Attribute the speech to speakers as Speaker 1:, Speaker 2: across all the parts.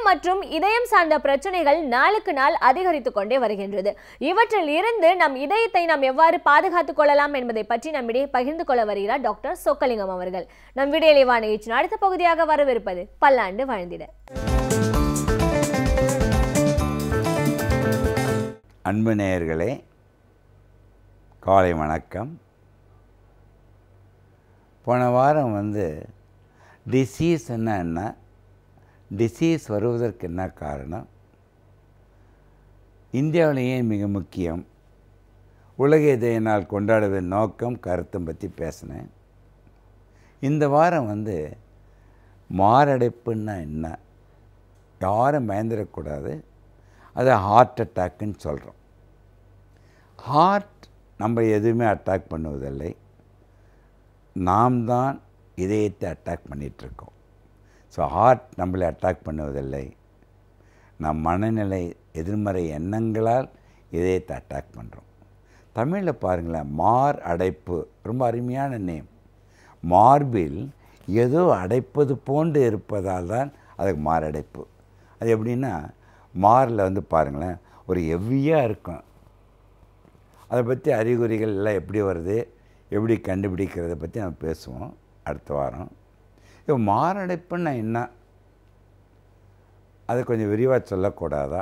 Speaker 1: மற்றும் இதயம் சார்ந்த பிரச்சனைகள் நாளுக்கு நாள் அதிகரித்துக் கொண்டே வருகின்றது. இவற்றில் இருந்து நம் இதயத்தை நாம் எவ்வாறு பாதுகாத்துக் கொள்ளலாம் என்பதை பற்றி நம்மிடையே பகிர்ந்து கொள்ள வருகிறார் டாக்டர் சொக்கலிங்கம் அவர்கள். நம் விடியலைவா நிகழ்ச்சியின் அடுத்த பகுதியாக வரவிருப்பது பல்லாண்டு வாழ்ந்திட.
Speaker 2: அன்பு நேயர்களே, காலை வணக்கம். போன வாரம் டிசீஸ் என்ன, டிசீஸ் வருவதற்கு என்ன காரணம், இந்தியாவிலேயே மிக முக்கியம், உலக இதய நாள் கொண்டாடுவதன் நோக்கம், கருத்தும் பற்றி பேசினேன். இந்த வாரம் மாரடைப்புன்னா என்ன, யாரும் பயந்துடக்கூடாது. அது ஹார்ட் அட்டாக்குன்னு சொல்கிறோம். ஹார்ட் நம்ம எதுவுமே அட்டாக் பண்ணுவதில்லை, நாம் தான் இதயத்தை அட்டாக் பண்ணிகிட்ருக்கோம். ஸோ ஹார்ட் நம்மளை அட்டாக் பண்ணுவதில்லை, நம் மனநிலை எதிர்மறை எண்ணங்களால் இதயத்தை அட்டாக் பண்ணுறோம். தமிழில் பாருங்களேன், மார் அடைப்பு ரொம்ப அருமையான நேம். மார்பில் ஏதோ அடைப்பது போன்று இருப்பதால் தான் அதுக்கு மாரடைப்பு. அது எப்படின்னா, மாரில் பாருங்களேன் ஒரு ஹெவியாக இருக்கும். அதை பற்றி அறிகுறிகள் எல்லாம் எப்படி வருது, எப்படி கண்டுபிடிக்கிறத பற்றி நம்ம பேசுவோம் அடுத்த வாரம். இப்போ மாரடைப்புன்னா என்ன, அதை கொஞ்சம் விரிவாக சொல்லக்கூடாதா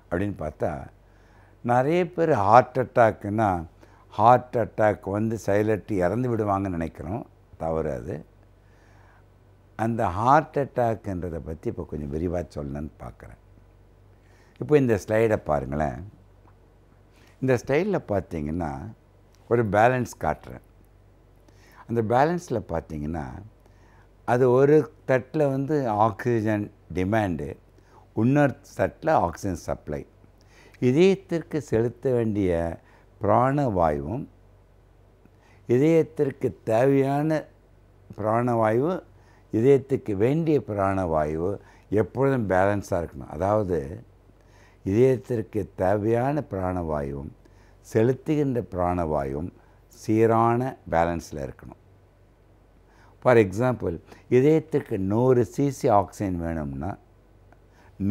Speaker 2: அப்படின்னு பார்த்தா, நிறைய பேர் ஹார்ட் அட்டாக்குன்னா ஹார்ட் அட்டாக் சைலண்ட் இறந்து விடுவாங்கன்னு நினைக்கிறோம். தவறு அது. அந்த ஹார்ட் அட்டாக்குன்றதை பற்றி இப்போ கொஞ்சம் விரிவாக சொல்லணுன்னு பார்க்குறேன். இப்போ இந்த ஸ்லைடை பாருங்களேன். இந்த ஸ்டைலில் பார்த்தீங்கன்னா ஒரு பேலன்ஸ் காட்டுறேன். அந்த பேலன்ஸில் பார்த்தீங்கன்னா அது ஒரு தட்டில் ஆக்சிஜன் டிமாண்டு, இன்னொரு தட்டில் ஆக்சிஜன் சப்ளை. இதயத்திற்கு செலுத்த வேண்டிய பிராணவாயுவும் இதயத்திற்கு தேவையான பிராணவாயு, இதயத்துக்கு வேண்டிய பிராணவாயு எப்பொழுதும் பேலன்ஸாக இருக்கணும். அதாவது இதயத்திற்கு தேவையான பிராணவாயுவும் செலுத்துகின்ற பிராணவாயும் சீரான பேலன்ஸில் இருக்கணும். ஃபார் எக்ஸாம்பிள், இதயத்துக்கு 100 cc ஆக்சிஜன் வேணும்னா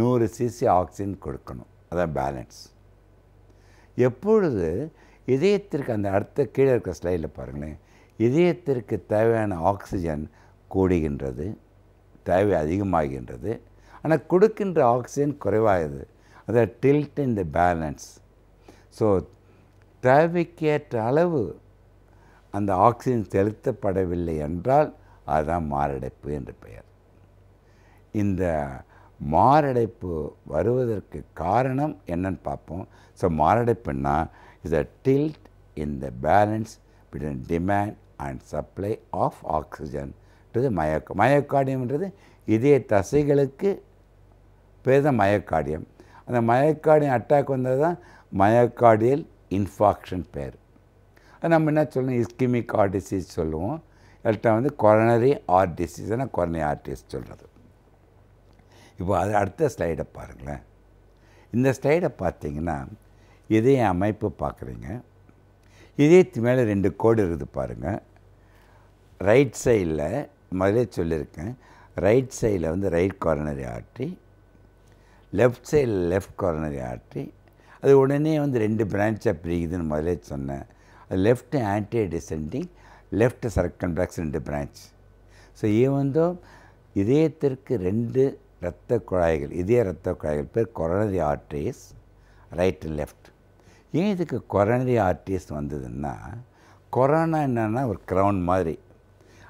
Speaker 2: 100 cc ஆக்சிஜன் கொடுக்கணும். அதான் பேலன்ஸ். எப்பொழுது இதயத்திற்கு அந்த அடுத்த கீழே இருக்கிற ஸ்லைடில் பாருங்களேன், இதயத்திற்கு தேவையான ஆக்சிஜன் கூடுகின்றது, தேவை அதிகமாகின்றது, ஆனால் கொடுக்கின்ற ஆக்சிஜன் குறைவாகுது. அதை tilt in the balance. So தேவைக்கேற்ற அளவு அந்த ஆக்சிஜன் செலுத்தப்படவில்லை என்றால் அதுதான் மாரடைப்பு என்று பெயர். இந்த மாரடைப்பு வருவதற்கு காரணம் என்னன்னு பார்ப்போம். ஸோ மாரடைப்புன்னா is a tilt in the balance between demand and supply of oxygen to the மயோகார்டியம்ன்றது இதய தசைகளுக்கு பேர் தான் மயோகார்டியம். அந்த மயோகார்டியம் அட்டாக் வந்தது தான் மயோகார்டியல் இன்ஃபாக்ஷன் பேர். அது நம்ம என்ன சொல்லணும், இஸ்கிமிக் ஹார்ட் டிசீஸ் சொல்லுவோம். இல்லாட்டா கொரோனரி ஹார்ட் டிசீஸ்னா கொரோனரி ஆர்டிஸ் சொல்கிறது. இப்போ அது அடுத்த ஸ்லைடை பாருங்களேன். இந்த ஸ்லைடை பார்த்தீங்கன்னா இதய அமைப்பு பார்க்குறீங்க. இதயத்து மேலே 2 கோடு இருக்குது பாருங்கள். ரைட் சைடில் முதலே சொல்லியிருக்கேன், ரைட் சைடில் ரைட் கொரோனரி ஆர்ட்ரி, லெஃப்ட் சைடில் லெஃப்ட் கொரோனரி ஆர்ட்ரி. அது உடனே 2 பிரான்ச்சாக பிரிக்குதுன்னு முதலே சொன்னேன். அது left anterior descending, left circumflex 2 branch. So இதயத்திற்கு 2 இரத்த குழாய்கள், இதய இரத்த குழாய்கள் பேர் coronary arteries, right and left. ஏன் இதுக்கு கொரோனரி ஆர்ட்ரிஸ் வந்ததுன்னா, கொரோனா என்னன்னா ஒரு க்ரௌன் மாதிரி,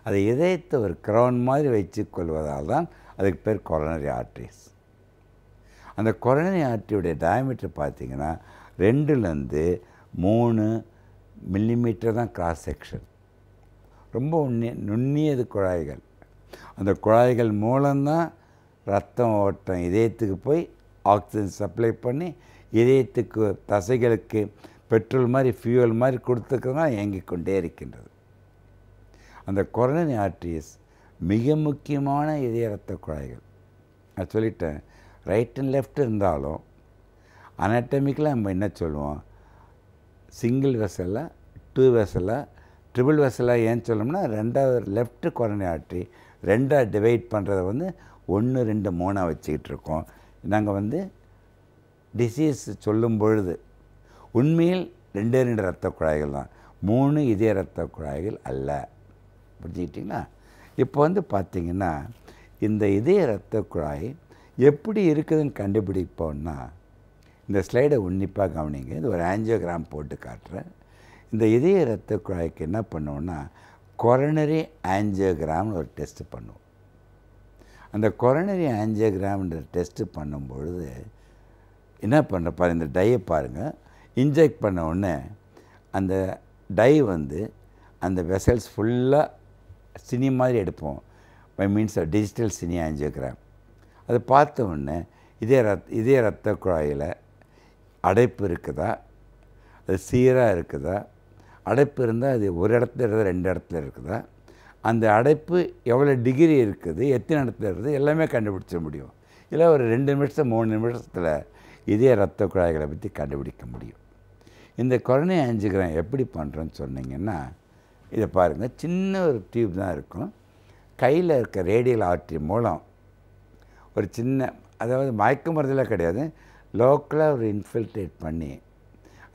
Speaker 2: அது இதயத்தை ஒரு க்ரௌன் மாதிரி வச்சு கொள்வதால் தான் அதுக்கு பேர் கொரோனரி ஆர்ட்ரிஸ். அந்த கொரோனரி ஆர்ட்ரியுடைய டயாமீட்டர் பார்த்திங்கன்னா 2லேருந்து 3 மில்லிமீட்டர் தான் கிராஸ் செக்ஷன். ரொம்ப நுண்ணியது குழாய்கள். அந்த குழாய்கள் மூலம்தான் ரத்தம் ஓட்டம் இதயத்துக்கு போய் ஆக்சிஜன் சப்ளை பண்ணி இதயத்துக்கு தசைகளுக்கு பெட்ரோல் மாதிரி ஃபியூவல் மாதிரி கொடுத்துக்கிறதா இயங்கிக் கொண்டே இருக்கின்றது. அந்த கொரோனரி ஆர்ட்ரிஸ் மிக முக்கியமான இதய இரத்த குழாய்கள். நான் சொல்லிட்டேன், ரைட் அண்ட் லெஃப்ட் இருந்தாலும் அனாட்டமிக்கலாக நம்ம என்ன சொல்லுவோம், சிங்கிள் வெசலாக, 2 வெசலாக, ட்ரிபிள் வெசலாக ஏன் சொல்லணும்னா, 2வது லெஃப்ட் கொரோனரி ஆர்ட்ரி 2ஆக டிவைட் பண்ணுறதை 1 2 3 வச்சுக்கிட்டு இருக்கோம். நாங்கள் வந்து டிசீஸ் சொல்லும் பொழுது உண்மையில் 2 இரத்த குழாய்கள் தான், 3 இதய இரத்த குழாய்கள் அல்ல. புரிஞ்சுக்கிட்டிங்களா? இப்போ வந்து பார்த்திங்கன்னா இந்த இதய இரத்த குழாய் எப்படி இருக்குதுன்னு கண்டுபிடிப்போம்னா, இந்த ஸ்லைடை உன்னிப்பாக கவனிங்க. இது ஒரு ஆஞ்சியோகிராம் போட்டு காட்டுறேன். இந்த இதய இரத்த குழாய்க்கு என்ன பண்ணுவோம்னா கொரோனரி ஆஞ்சியோகிராம்னு ஒரு டெஸ்ட்டு பண்ணுவோம். அந்த கொரோனரி ஆஞ்சியோகிராம்ன்ற டெஸ்ட்டு பண்ணும்பொழுது என்ன பண்ணுறப்பா, இந்த டையை பாருங்கள். இன்ஜெக்ட் பண்ண உடனே அந்த டை வந்து அந்த வெசல்ஸ் ஃபுல்லாக சினி மாதிரி எடுப்போம். By means of digital cine angiogram. அதை பார்த்த உடனே இதய இரத்த குழாயில் அடைப்பு இருக்குதா, அது சீராக இருக்குதா, அடைப்பு இருந்தால் அது ஒரு இடத்துல இருக்குதா 2 இடத்துல இருக்குதா, அந்த அடைப்பு எவ்வளோ டிகிரி இருக்குது, எத்தனை இடத்துல இருக்குது, எல்லாமே கண்டுபிடிச்ச முடியும். இல்லை ஒரு 2 நிமிஷம் 3 நிமிஷத்தில் இதய இரத்த குழாய்களை பற்றி கண்டுபிடிக்க முடியும். இந்த கொரோனரி ஆஞ்சியோகிராம் எப்படி பண்ணுறோன்னு சொன்னீங்கன்னா, இதை பாருங்கள். சின்ன ஒரு டியூப் தான் இருக்கும். கையில் இருக்க ரேடியல் ஆர்டரி மூலம் ஒரு சின்ன, அதாவது மயக்க மருந்தெல்லாம் கிடையாது, லோக்கலாக ஒரு இன்ஃபில்ட்ரேட் பண்ணி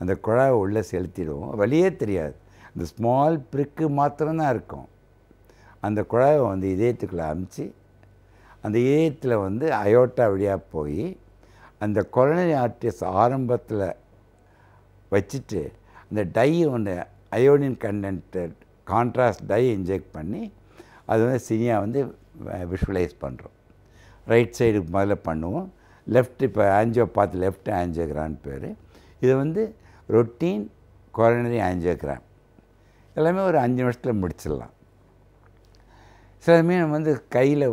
Speaker 2: அந்த குழாயை உள்ளே செலுத்திடுவோம். வழியே தெரியாது. அந்த ஸ்மால் ப்ரிக்கு மாத்திரம்தான் இருக்கும். அந்த குழாயை வந்து இதயத்துக்குள்ளே அமுச்சு அந்த இதயத்தில் வந்து அயோட்டா வழியாக போய் அந்த கொரோனரி ஆர்டரிஸ் ஆரம்பத்தில் வச்சுட்டு அந்த டை ஒன்று iodine content contrast dye inject பண்ணி அது வந்து சினியாக வந்து விஷுவலைஸ் பண்ணுறோம். ரைட் சைடுக்கு முதல்ல பண்ணுவோம். லெஃப்ட், இப்போ ஆஞ்சியோ பார்த்து லெஃப்ட் ஆஞ்சியோகிராம் பேர். இது வந்து ரொட்டீன் கொரோனரி ஆஞ்சியோகிராம். எல்லாமே ஒரு 5 நிமிஷத்தில் முடிச்சிடலாம். சிலமே நம்ம வந்து கையில்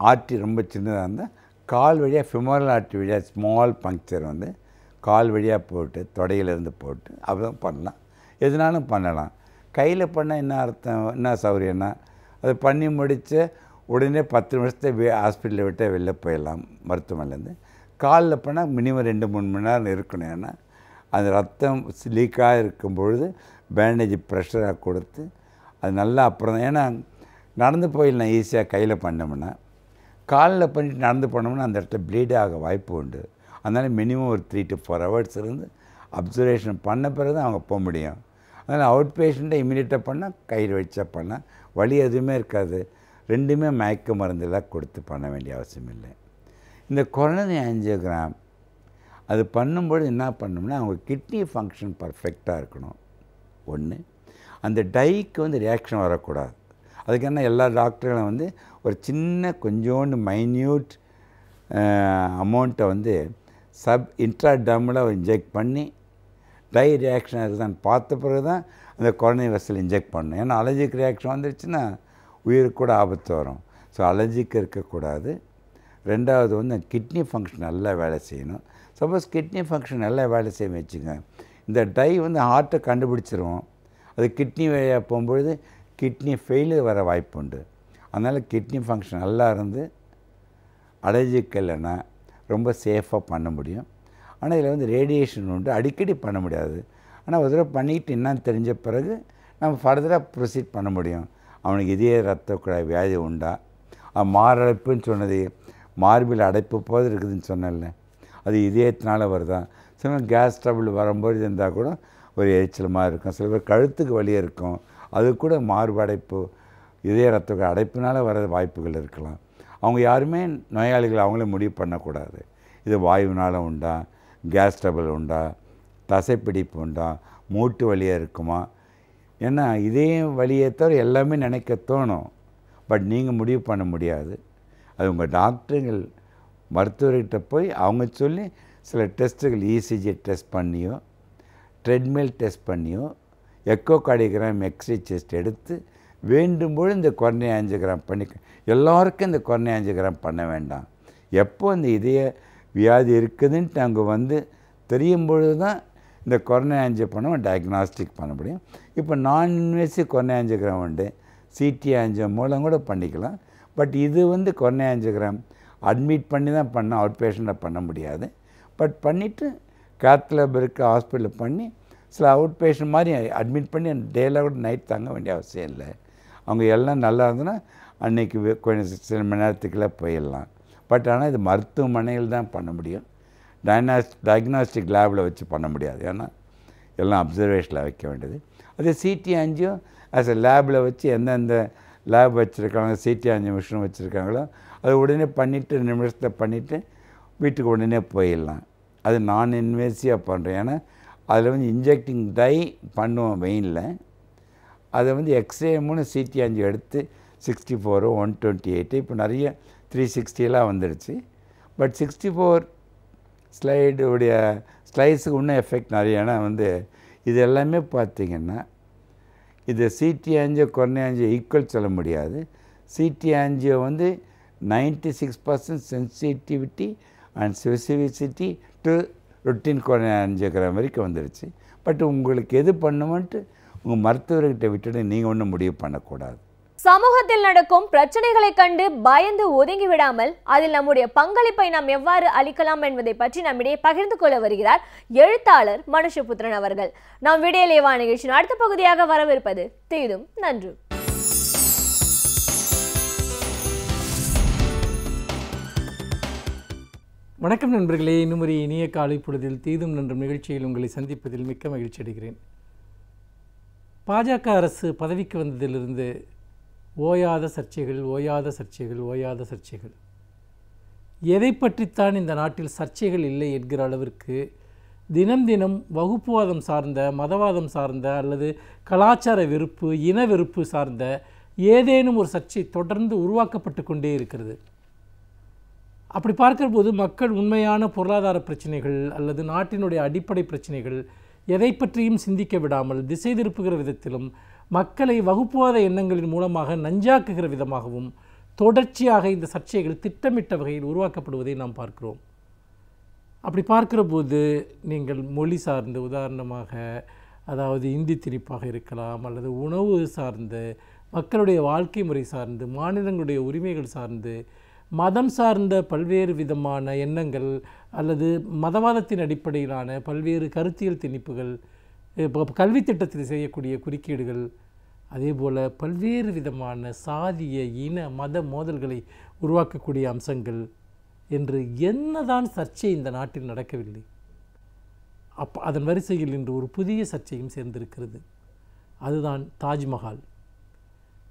Speaker 2: ஆர்டி ரொம்ப சின்னதாக இருந்தால் கால் வழியாக ஃபிமோரல் ஆர்டி வழியாக ஸ்மால் பங்க்சர் வந்து கால் வழியாக போட்டு தொடையிலேருந்து போட்டு அப்படிதான் பண்ணலாம். எதுனாலும் பண்ணலாம். கையில் பண்ணால் என்ன அர்த்தம், என்ன சௌகரியம்னா, அதை பண்ணி முடித்து உடனே 10 நிமிஷத்தை ஹாஸ்பிட்டலில் விட்டு வெளில போயிடலாம் மருத்துவமனையிலேருந்து. காலில் பண்ணால் மினிமம் 2-3 மணி நேரம் இருக்கணும். ஏன்னா அந்த ரத்தம் லீக்காக இருக்கும் பொழுது பேண்டேஜ் ப்ரெஷராக கொடுத்து அது நல்லா அப்புறம் தான். ஏன்னா நடந்து போயிடலாம் ஈஸியாக கையில் பண்ணோம்னா. காலில் பண்ணிவிட்டு நடந்து போனோம்னா அந்த இடத்துல ப்ளீட் ஆக வாய்ப்பு உண்டு. அதனால் மினிமம் ஒரு 3 to 4 hours இருந்து அப்சர்வேஷன் பண்ண பிறகு தான் அவங்க போக முடியும். அதனால் அவுட் பேஷண்ட்டை இமீடியட்டாக பண்ணால் கையில் வச்சா பண்ணால் வலி எதுவுமே இருக்காது. ரெண்டுமே மயக்க மருந்தெல்லாம் கொடுத்து பண்ண வேண்டிய அவசியம் இல்லை. இந்த கொரோனரி ஆஞ்சியோகிராம் அது பண்ணும்பொழுது என்ன பண்ணணும்னா, அவங்க கிட்னி ஃபங்க்ஷன் பர்ஃபெக்டாக இருக்கணும். ஒன்று, அந்த டைக்கு வந்து ரியாக்ஷன் வரக்கூடாது. அதுக்கான எல்லா டாக்டர்களும் வந்து ஒரு சின்ன கொஞ்சோண்டு மைன்யூட் அமௌண்ட்டை வந்து இன்ட்ராடர்மலாக இன்ஜெக்ட் பண்ணி டை ரியாக்ஷன் இருக்குதான்னு பார்த்த பிறகு தான் அந்த கொரோனரி வெசல் இன்ஜெக்ட் பண்ணணும். ஏன்னா அலர்ஜிக் ரியாக்ஷன் வந்துருச்சுன்னா உயிருக்கு கூட ஆபத்து வரும். ஸோ அலர்ஜிக் இருக்கக்கூடாது. ரெண்டாவது வந்து கிட்னி ஃபங்க்ஷன் நல்லா வேலை செய்யணும். சப்போஸ் கிட்னி ஃபங்க்ஷன் நல்லா வேலை செய்ய வச்சுங்க, இந்த டை வந்து ஹார்ட்டை கண்டுபிடிச்சிரும். அது கிட்னி வழியாக போகும்பொழுது கிட்னி ஃபெயிலியர் வர வாய்ப்பு உண்டு. அதனால் கிட்னி ஃபங்க்ஷன் நல்லா இருந்து அலர்ஜிக் இல்லைன்னா ரொம்ப சேஃபாக பண்ண முடியும். ஆனால் இதில் வந்து ரேடியேஷன் உண்டு, அடிக்கடி பண்ண முடியாது. ஆனால் ஒரு தடவை பண்ணிக்கிட்டு என்னன்னு தெரிஞ்ச பிறகு நம்ம ஃபர்தராக ப்ரொசீட் பண்ண முடியும். அவனுக்கு இதய இரத்த குழாய் வியாதி உண்டா, மாரடைப்புன்னு சொன்னது மார்பில் அடைப்பு போது இருக்குதுன்னு சொன்னல, அது இதயத்தினால வருதா. சில கேஸ் ட்ரபிள் வரும்போது இருந்தால் கூட ஒரு எரிச்சலமாக இருக்கும். சில பேர் கழுத்துக்கு வலியாக இருக்கும், அது கூட மார்பு அடைப்பு இதய இரத்த அடைப்பினால் வர வாய்ப்புகள் இருக்கலாம். அவங்க யாருமே நோயாளிகள் அவங்களே முடிவு பண்ணக்கூடாது. இது வாயுவினால் உண்டா, கேஸ் ட்ரபிள் உண்டா, தசைப்பிடிப்பு உண்டா, மூட்டு வலியாக இருக்குமா. ஏன்னா இதே வலியை தவிர எல்லாமே நினைக்க தோணும். பட் நீங்கள் முடிவு பண்ண முடியாது. அது உங்கள் டாக்டருங்கள் மருத்துவர்கிட்ட போய் அவங்க சொல்லி சில டெஸ்ட்டுகள் இசிஜி டெஸ்ட் பண்ணியோ, ட்ரெட்மில் டெஸ்ட் பண்ணியோ, எக்கோ கார்டியோகிராம் எக்ஸ்ரே செஸ்ட் எடுத்து வேண்டும்போது இந்த கொரோனரி ஆஞ்சியோகிராம் பண்ணி. எல்லோருக்கும் இந்த கொரோனரி ஆஞ்சியோகிராம் பண்ண வேண்டாம். எப்போ இந்த இதய வியாதி இருக்குதுன்ட்டு அங்கே வந்து தெரியும் பொழுது தான் இந்த கொரோனரி ஆஞ்சியோ பண்ண டயக்னாஸ்டிக் பண்ண முடியும். இப்போ நான் இன்வேசிவ் கொரோனரி ஆஞ்சியோகிராம் உண்டு, சிடி ஆஞ்சியோ மூலம் கூட பண்ணிக்கலாம். பட் இது வந்து கொரோனரி ஆஞ்சியோகிராம் அட்மிட் பண்ணி தான் பண்ண, அவுட் பேஷண்ட்டாக பண்ண முடியாது. பட் பண்ணிவிட்டு கேத் லேப் இருக்க ஹாஸ்பிட்டலில் பண்ணி சில அவுட் பேஷண்ட் மாதிரி அட்மிட் பண்ணி டேயில் கூட நைட் தங்க வேண்டிய அவசியம் இல்லை. அவங்க எல்லாம் நல்லா இருந்ததுன்னா அன்றைக்கி கொஞ்சம் சில மணி நேரத்துக்குள்ளே போயிடலாம். பட் ஆனால் இது மருத்துவமனையில் தான் பண்ண முடியும். டயக்னாஸ்டிக் லேபில் வச்சு பண்ண முடியாது. ஏன்னா எல்லாம் அப்சர்வேஷனில் வைக்க வேண்டியது. அதே சிடி ஆஞ்சியோ ஆஸ் எ லேபில் வச்சு எந்தெந்த லேப் வச்சுருக்காங்க, சிடி ஆஞ்சியோ மிஷின் வச்சுருக்காங்களோ அதை உடனே பண்ணிவிட்டு 2 நிமிஷத்தில் பண்ணிவிட்டு வீட்டுக்கு உடனே போயிடலாம். அது நான் இன்வேசிவாக பண்ணுறேன். ஏன்னா அதில் வந்து இன்ஜெக்டிங் டை பண்ணுவோம் வெயினில். அதை வந்து எக்ஸ்ரே மூணு சிடி ஆஞ்சியோ எடுத்து 64 128 இப்போ நிறைய 360 வந்துடுச்சு. பட் 64 ஸ்லைடுடைய ஸ்லைஸுக்கு இன்னும் எஃபெக்ட் நிறைய. ஏன்னா வந்து இது எல்லாமே பார்த்திங்கன்னா இது CT angio corona angio equal சொல்ல முடியாது. சிடி ஆஞ்சியோ வந்து 96% sensitivity and specificity to routine corona angiogram வரைக்கும் வந்துடுச்சு. பட் உங்களுக்கு எது பண்ணுமென்ட்டு உங்கள் மருத்துவர்கிட்ட விட்டுட்டு நீங்கள் ஒன்றும் முடிவு பண்ணக்கூடாது.
Speaker 1: சமூகத்தில் நடக்கும் பிரச்சனைகளை கண்டு பயந்து ஒதுங்கி விடாமல் அதில் நம்முடைய பங்களிப்பை நாம் எவ்வாறு அளிக்கலாம் என்பதை பற்றி நம்மிடையே பகிர்ந்து கொள்ள வருகிறார் எழுத்தாளர் மனுஷபுத்திரன் அவர்கள். நாம் விடியலேவா நிகழ்ச்சியின் அடுத்த பகுதியாக வரவிருப்பது தீதும் நன்றும்.
Speaker 3: வணக்கம் நண்பர்களே, இன்னும் ஒரு இனிய காலை பொழுதில் தீதும் நன்றும் நிகழ்ச்சியில் உங்களை சந்திப்பதில் மிக்க மகிழ்ச்சி அடைகிறேன். பாஜக அரசு பதவிக்கு வந்ததிலிருந்து ஓயாத சர்ச்சைகள். எதை பற்றித்தான் இந்த நாட்டில் சர்ச்சைகள் இல்லை என்கிற அளவிற்கு தினம் தினம் வகுப்புவாதம் சார்ந்த, மதவாதம் சார்ந்த அல்லது கலாச்சார வெறுப்பு, இன வெறுப்பு சார்ந்த ஏதேனும் ஒரு சர்ச்சை தொடர்ந்து உருவாக்கப்பட்டு கொண்டே இருக்கிறது. அப்படி பார்க்கிற போது மக்கள் உண்மையான பொருளாதார பிரச்சனைகள் அல்லது நாட்டினுடைய அடிப்படை பிரச்சனைகள் எதை பற்றியும் சிந்திக்க விடாமல் திசை திருப்புகிற விதத்திலும் மக்களை வகுப்புவாத எண்ணங்களின் மூலமாக நஞ்சாக்குகிற விதமாகவும் தொடர்ச்சியாக இந்த சர்ச்சைகள் திட்டமிட்ட வகையில் உருவாக்கப்படுவதை நாம் பார்க்கிறோம். அப்படி பார்க்கிற போது நீங்கள் மொழி சார்ந்து, உதாரணமாக அதாவது இந்தி திணிப்பாக இருக்கலாம், அல்லது உணவு சார்ந்து, மக்களுடைய வாழ்க்கை முறை சார்ந்து, மாநிலங்களுடைய உரிமைகள் சார்ந்து, மதம் சார்ந்த பல்வேறு விதமான எண்ணங்கள் அல்லது மதவாதத்தின் அடிப்படையிலான பல்வேறு கருத்தியல் திணிப்புகள், கல்வி திட்டத்தில் செய்யக்கூடிய குறுக்கீடுகள், அதே போல் பல்வேறு விதமான சாதிய இன மத மோதல்களை உருவாக்கக்கூடிய அம்சங்கள் என்று என்னதான் சர்ச்சை இந்த நாட்டில் நடக்கவில்லை. அதன் வரிசையில் இன்று ஒரு புதிய சர்ச்சையும் சேர்ந்திருக்கிறது. அதுதான் தாஜ்மஹால்.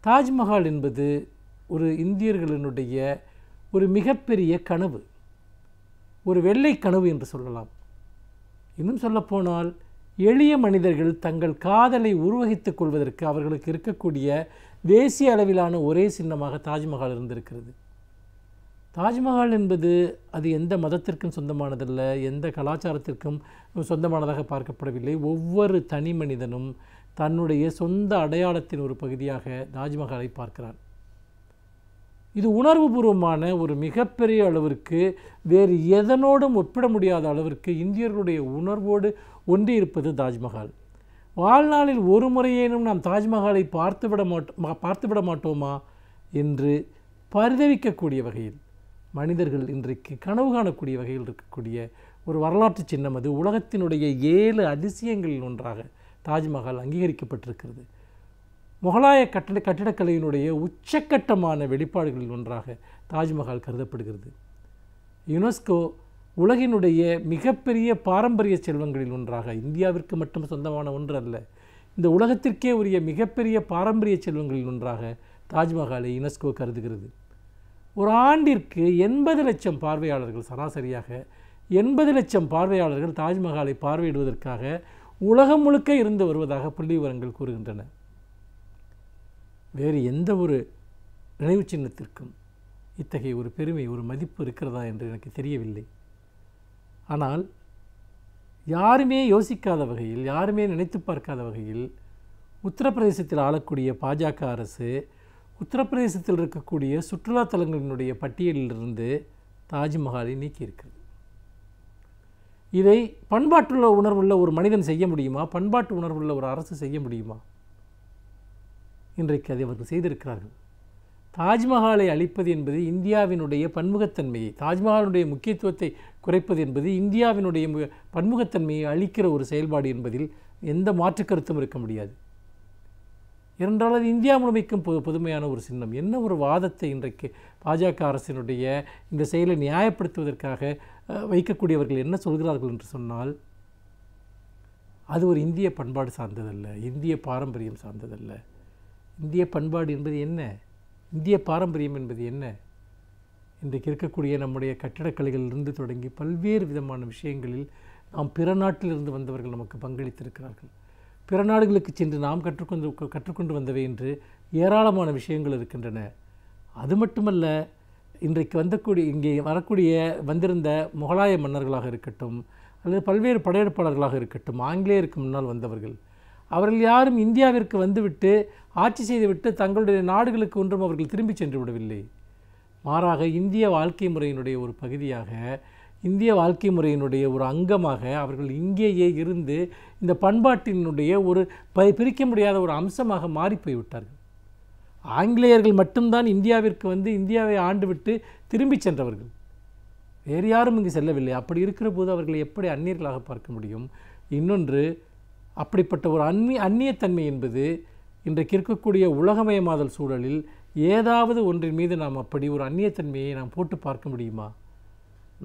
Speaker 3: தாஜ்மஹால் என்பது ஒரு இந்தியர்களினுடைய ஒரு மிகப்பெரிய கனவு, ஒரு வெள்ளை கனவு என்று சொல்லலாம். இன்னும் சொல்லப்போனால் எளிய மனிதர்கள் தங்கள் காதலை உருவகித்துக் கொள்வதற்கு அவர்களுக்கு இருக்கக்கூடிய தேசிய அளவிலான ஒரே சின்னமாக தாஜ்மஹால் இருந்திருக்கிறது. தாஜ்மஹால் என்பது அது எந்த மதத்திற்கும் சொந்தமானதல்ல, எந்த கலாச்சாரத்திற்கும் சொந்தமானதாக பார்க்கப்படவில்லை. ஒவ்வொரு தனி மனிதனும் தன்னுடைய சொந்த அடையாளத்தின் ஒரு பகுதியாக தாஜ்மஹாலை பார்க்கிறான். இது உணர்வுபூர்வமான ஒரு மிகப்பெரிய அளவிற்கு வேறு எதனோடும் ஒப்பிட முடியாத அளவிற்கு இந்தியர்களுடைய உணர்வோடு ஒன்றி இருப்பது தாஜ்மஹால். வாழ்நாளில் ஒரு முறையேனும் நாம் தாஜ்மஹாலை பார்த்துவிட மாட்டோமா என்று பரிதவிக்கக்கூடிய வகையில் மனிதர்கள் இன்றைக்கு கனவு காணக்கூடிய வகையில் இருக்கக்கூடிய ஒரு வரலாற்று சின்னம். அது உலகத்தினுடைய 7 அதிசயங்களில் ஒன்றாக தாஜ்மஹால் அங்கீகரிக்கப்பட்டிருக்கிறது. முகலாய கட்டிடக்கலையினுடைய உச்சக்கட்டமான வெளிப்பாடுகளில் ஒன்றாக தாஜ்மஹால் கருதப்படுகிறது. யுனெஸ்கோ உலகினுடைய மிகப்பெரிய பாரம்பரிய செல்வங்களில் ஒன்றாக, இந்தியாவிற்கு மட்டும் சொந்தமான ஒன்று அல்ல, இந்த உலகத்திற்கே உரிய மிகப்பெரிய பாரம்பரிய செல்வங்களில் ஒன்றாக தாஜ்மஹாலை யுனெஸ்கோ கருதுகிறது. ஒரு ஆண்டிற்கு 80 லட்சம் பார்வையாளர்கள், சராசரியாக 80 லட்சம் பார்வையாளர்கள் தாஜ்மஹாலை பார்வையிடுவதற்காக உலகம் முழுக்க இருந்து வருவதாக புள்ளி விவரங்கள் கூறுகின்றன. வேறு எந்த ஒரு நினைவு சின்னத்திற்கும் இத்தகைய ஒரு பெருமை, ஒரு மதிப்பு இருக்கிறதா என்று எனக்கு தெரியவில்லை. ஆனால் யாருமே யோசிக்காத வகையில், யாருமே நினைத்து பார்க்காத வகையில் உத்தரப்பிரதேசத்தில் ஆளக்கூடிய பாஜக அரசு உத்தரப்பிரதேசத்தில் இருக்கக்கூடிய சுற்றுலாத்தலங்களினுடைய பட்டியலிலிருந்து தாஜ்மஹாலை நீக்கியிருக்கிறது. இதை பண்பாட்டுள்ள உணர்வுள்ள ஒரு மனிதன் செய்ய முடியுமா? பண்பாட்டு உணர்வுள்ள ஒரு அரசு செய்ய முடியுமா? இன்றைக்கு அதை அவர்கள் செய்திருக்கிறார்கள். தாஜ்மஹாலை அழிப்பது என்பது இந்தியாவினுடைய பன்முகத்தன்மையை, தாஜ்மஹாலுடைய முக்கியத்துவத்தை குறைப்பது என்பது இந்தியாவினுடைய பன்முகத்தன்மையை அழிக்கிற ஒரு செயல்பாடு என்பதில் எந்த மாற்று கருத்தும் இருக்க முடியாது. ஏனென்றால் அது இந்தியா முழுமைக்கும் பொதுமையான ஒரு சின்னம். என்ன ஒரு வாதத்தை இன்றைக்கு பாஜக அரசினுடைய இந்த செயலை நியாயப்படுத்துவதற்காக வைக்கக்கூடியவர்கள் என்ன சொல்கிறார்கள் என்று சொன்னால், அது ஒரு இந்திய பண்பாடு சார்ந்ததல்ல, இந்திய பாரம்பரியம் சார்ந்ததல்ல. இந்திய பண்பாடு என்பது என்ன? இந்திய பாரம்பரியம் என்பது என்ன? இன்றைக்கு இருக்கக்கூடிய நம்முடைய கட்டிடக்கலைகளிலிருந்து தொடங்கி பல்வேறு விதமான விஷயங்களில் நாம் பிற நாட்டிலிருந்து வந்தவர்கள் நமக்கு பங்களித்திருக்கிறார்கள். பிற நாடுகளுக்கு சென்று நாம் கற்றுக்கொண்டு வந்தவை என்று ஏராளமான விஷயங்கள் இருக்கின்றன. அது மட்டுமல்ல, இன்றைக்கு இங்கே வந்திருந்த முகலாய மன்னர்களாக இருக்கட்டும், அல்லது பல்வேறு படையெடுப்பாளர்களாக இருக்கட்டும், ஆங்கிலேயருக்கு முன்னால் வந்தவர்கள், அவர்கள் யாரும் இந்தியாவிற்கு வந்துவிட்டு ஆட்சி செய்துவிட்டு தங்களுடைய நாடுகளுக்கு ஒன்றும் அவர்கள் திரும்பி சென்று விடவில்லை. மாறாக இந்திய வாழ்க்கை முறையினுடைய ஒரு பகுதியாக, இந்திய வாழ்க்கை முறையினுடைய ஒரு அங்கமாக அவர்கள் இங்கேயே இருந்து இந்த பண்பாட்டினுடைய ஒரு பிரிக்க முடியாத ஒரு அம்சமாக மாறி போய்விட்டார்கள். ஆங்கிலேயர்கள் மட்டும்தான் இந்தியாவிற்கு வந்து இந்தியாவை ஆண்டுவிட்டு திரும்பி சென்றவர்கள், வேறு யாரும் இங்கு செல்லவில்லை. அப்படி இருக்கிற போது அவர்களை எப்படி அந்நியர்களாக பார்க்க முடியும்? இன்னொன்று, அப்படிப்பட்ட ஒரு அந்நியத்தன்மை என்பது இன்றைக்கு இருக்கக்கூடிய உலகமயமாதல் சூழலில் ஏதாவது ஒன்றின் மீது நாம் அப்படி ஒரு அந்நியத்தன்மையை நாம் போட்டு பார்க்க முடியுமா?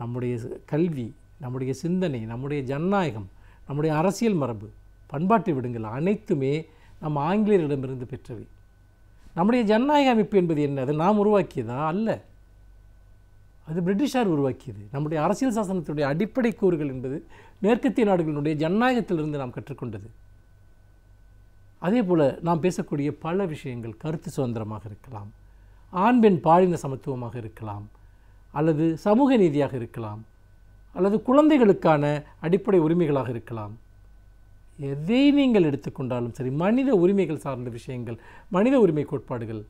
Speaker 3: நம்முடைய கல்வி, நம்முடைய சிந்தனை, நம்முடைய ஜனநாயகம், நம்முடைய அரசியல் மரபு, பண்பாட்டை விடுங்கள், அனைத்துமே நம்ம ஆங்கிலேயரிடமிருந்து பெற்றவை. நம்முடைய ஜனநாயக அமைப்பு என்பது என்ன? அது நாம் உருவாக்கியதா? அல்ல, அது பிரிட்டிஷார் உருவாக்கியது. நம்முடைய அரசியல் சாசனத்தினுடைய அடிப்படை கூறுகள் என்பது மேற்கத்திய நாடுகளினுடைய ஜனநாயகத்திலிருந்து நாம் கற்றுக்கொண்டது. அதே போல் நாம் பேசக்கூடிய பல விஷயங்கள் கருத்து சுதந்திரமாக இருக்கலாம், ஆண் பெண் பாலின சமத்துவமாக இருக்கலாம், அல்லது சமூக நீதியாக இருக்கலாம், அல்லது குழந்தைகளுக்கான அடிப்படை உரிமைகளாக இருக்கலாம். எதை நீங்கள் எடுத்துக்கொண்டாலும் சரி, மனித உரிமைகள் சார்ந்த விஷயங்கள், மனித உரிமை கோட்பாடுகள்,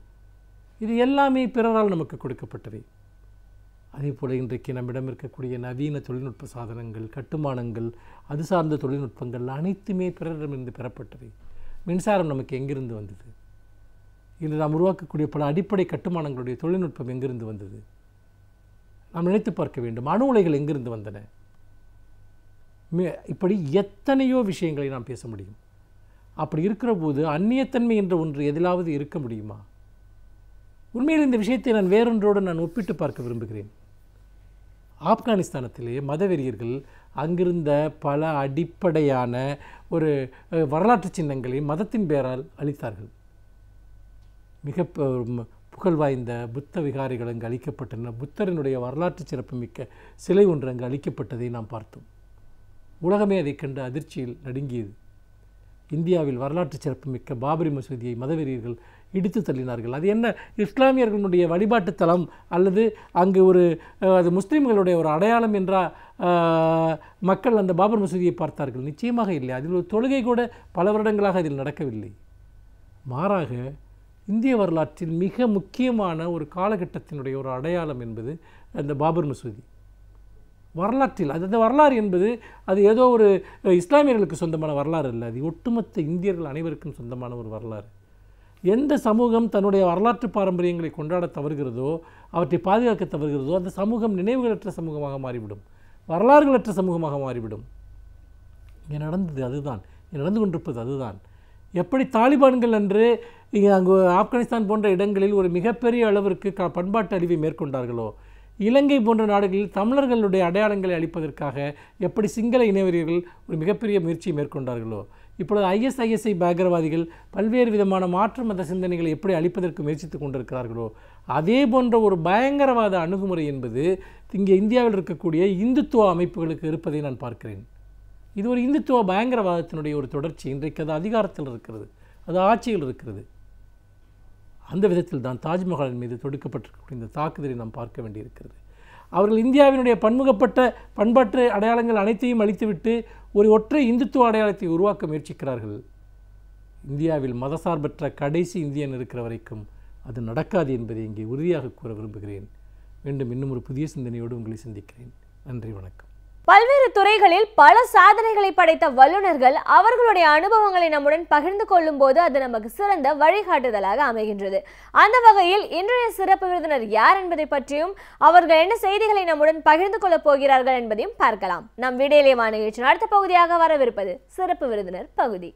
Speaker 3: இது எல்லாமே பிறரால் நமக்கு கொடுக்கப்பட்டவை. அதே போல் இன்றைக்கு நம்மிடம் இருக்கக்கூடிய நவீன தொழில்நுட்ப சாதனங்கள், கட்டுமானங்கள், அது சார்ந்த தொழில்நுட்பங்கள் அனைத்துமே பிறரிடமிருந்து பெறப்பட்டவை. மின்சாரம் நமக்கு எங்கிருந்து வந்தது? இன்று நாம் உருவாக்கக்கூடிய பல அடிப்படை கட்டுமானங்களுடைய தொழில்நுட்பம் எங்கிருந்து வந்தது? நாம் நினைத்து பார்க்க வேண்டும். அணு உலைகள் எங்கிருந்து வந்தன? இப்படி எத்தனையோ விஷயங்களை நாம் பேச முடியும். அப்படி இருக்கிற போது அந்நியத்தன்மை என்ற ஒன்று எதிலாவது இருக்க முடியுமா? உண்மையில் இந்த விஷயத்தை நான் வேறொன்றோடு நான் ஒப்பிட்டு பார்க்க விரும்புகிறேன். ஆப்கானிஸ்தானத்திலே மதவெறியர்கள் அங்கிருந்த பல அடிப்படையான ஒரு வரலாற்று சின்னங்களை மதத்தின் பெயரால் அளித்தார்கள். மிக புகழ் வாய்ந்த புத்த விகாரிகள் அங்கு அளிக்கப்பட்டன. புத்தரினுடைய வரலாற்று சிறப்புமிக்க சிலை ஒன்று அங்கு அளிக்கப்பட்டதை நாம் பார்த்தோம். உலகமே அதை கண்டு அதிர்ச்சியில் நடுங்கியது. இந்தியாவில் வரலாற்று சிறப்புமிக்க பாபரி மசூதியை மதவெறியர்கள் இடித்து தள்ளினார்கள். அது என்ன, இஸ்லாமியர்களுடைய வழிபாட்டு தலம் அல்லது அங்கு அது முஸ்லீம்களுடைய ஒரு அடையாளம் என்றால் மக்கள் அந்த பாபர் மசூதியை பார்த்தார்கள்? நிச்சயமாக இல்லை. அதில் ஒரு தொழுகை கூட பல வருடங்களாக அதில் நடக்கவில்லை. மாறாக இந்திய வரலாற்றில் மிக முக்கியமான ஒரு காலகட்டத்தினுடைய ஒரு அடையாளம் என்பது அந்த பாபர் மசூதி. வரலாற்றில் அந்த வரலாறு என்பது அது ஏதோ ஒரு இஸ்லாமியர்களுக்கு சொந்தமான வரலாறு அல்ல, அது ஒட்டுமொத்த இந்தியர்கள் அனைவருக்கும் சொந்தமான ஒரு வரலாறு. எந்த சமூகம் தன்னுடைய வரலாற்று பாரம்பரியங்களை கொண்டாட தவறுகிறதோ, அவற்றை பாதுகாக்க தவறுகிறதோ, அந்த சமூகம் நினைவுகளற்ற சமூகமாக மாறிவிடும், வரலாறுகளற்ற சமூகமாக மாறிவிடும். இங்கே நடந்தது அதுதான், இங்கே நடந்து கொண்டிருப்பது அதுதான். எப்படி தாலிபான்கள் அன்று அங்கு ஆப்கானிஸ்தான் போன்ற இடங்களில் ஒரு மிகப்பெரிய அளவிற்கு பண்பாட்டு அழிவை மேற்கொண்டார்களோ, இலங்கை போன்ற நாடுகளில் தமிழர்களுடைய அடையாளங்களை அளிப்பதற்காக எப்படி சிங்கள இனவெறியர்கள் ஒரு மிகப்பெரிய முயற்சியை மேற்கொண்டார்களோ, இப்பொழுது ஐஎஸ்ஐ பயங்கரவாதிகள் பல்வேறு விதமான மாற்று மத சிந்தனைகளை எப்படி அளிப்பதற்கு முயற்சித்து கொண்டிருக்கிறார்களோ, அதே போன்ற ஒரு பயங்கரவாத அணுகுமுறை என்பது இங்கே இந்தியாவில் இருக்கக்கூடிய இந்துத்துவ அமைப்புகளுக்கு இருப்பதை நான் பார்க்கிறேன். இது ஒரு இந்துத்துவ பயங்கரவாதத்தினுடைய ஒரு தொடர்ச்சி. இன்றைக்கு அது அதிகாரத்தில் இருக்கிறது, அது ஆட்சியில் இருக்கிறது. அந்த விதத்தில் தான் தாஜ்மஹாலின் மீது தொடுக்கப்பட்டிருக்கக்கூடிய இந்த தாக்குதலை நாம் பார்க்க வேண்டியிருக்கிறது. அவர்கள் இந்தியாவினுடைய பன்முகப்பட்ட பண்பாட்டு அடையாளங்கள் அனைத்தையும் அழித்துவிட்டு ஒரு ஒற்றை இந்துத்துவ அடையாளத்தை உருவாக்க முயற்சிக்கிறார்கள். இந்தியாவில் மதசார்பற்ற கடைசி இந்தியன் இருக்கிற வரைக்கும் அது நடக்காது என்பதை இங்கே உறுதியாக கூற விரும்புகிறேன். மீண்டும் இன்னும் ஒரு புதிய சிந்தனையோடு உங்களை சந்திக்கிறேன். நன்றி, வணக்கம்.
Speaker 1: பல்வேறு துறைகளில் பல சாதனைகளை படைத்த வல்லுநர்கள் அவர்களுடைய அனுபவங்களை நம்முடன் பகிர்ந்து கொள்ளும் போது அது நமக்கு சிறந்த வழிகாட்டுதலாக அமைகின்றது. அந்த வகையில் இன்றைய சிறப்பு விருந்தினர் யார் என்பதை பற்றியும் அவர்கள் என்ன செய்திகளை நம்முடன் பகிர்ந்து கொள்ளப் போகிறார்கள் என்பதையும் பார்க்கலாம். நம் விடையிலேயே நிகழ்ச்சியின் அடுத்த பகுதியாக வரவிருப்பது சிறப்பு விருந்தினர் பகுதி.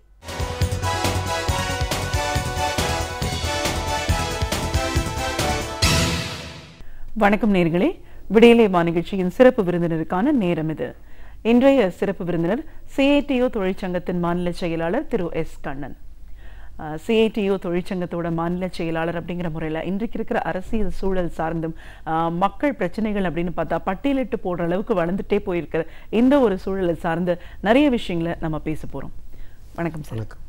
Speaker 4: வணக்கம் நேயர்களே, விடியலை நிகழ்ச்சியின் சிறப்பு விருந்தினருக்கான நேரம் இது. இன்றைய சிறப்பு விருந்தினர் CITO தொழிற்சங்கத்தின் மாநில செயலாளர் திரு S. கண்ணன். CITO தொழிற்சங்கத்தோட மாநில செயலாளர் அப்படிங்கிற முறையில் இன்றைக்கு இருக்கிற அரசியல் சூழல் சார்ந்தும் மக்கள் பிரச்சனைகள் அப்படின்னு பார்த்தா பட்டியலிட்டு போடுற அளவுக்கு வளர்ந்துட்டே போயிருக்கிற இந்த ஒரு சூழலை சார்ந்து நிறைய விஷயங்களை நம்ம பேச போகிறோம். வணக்கம் சார்.
Speaker 5: வணக்கம்.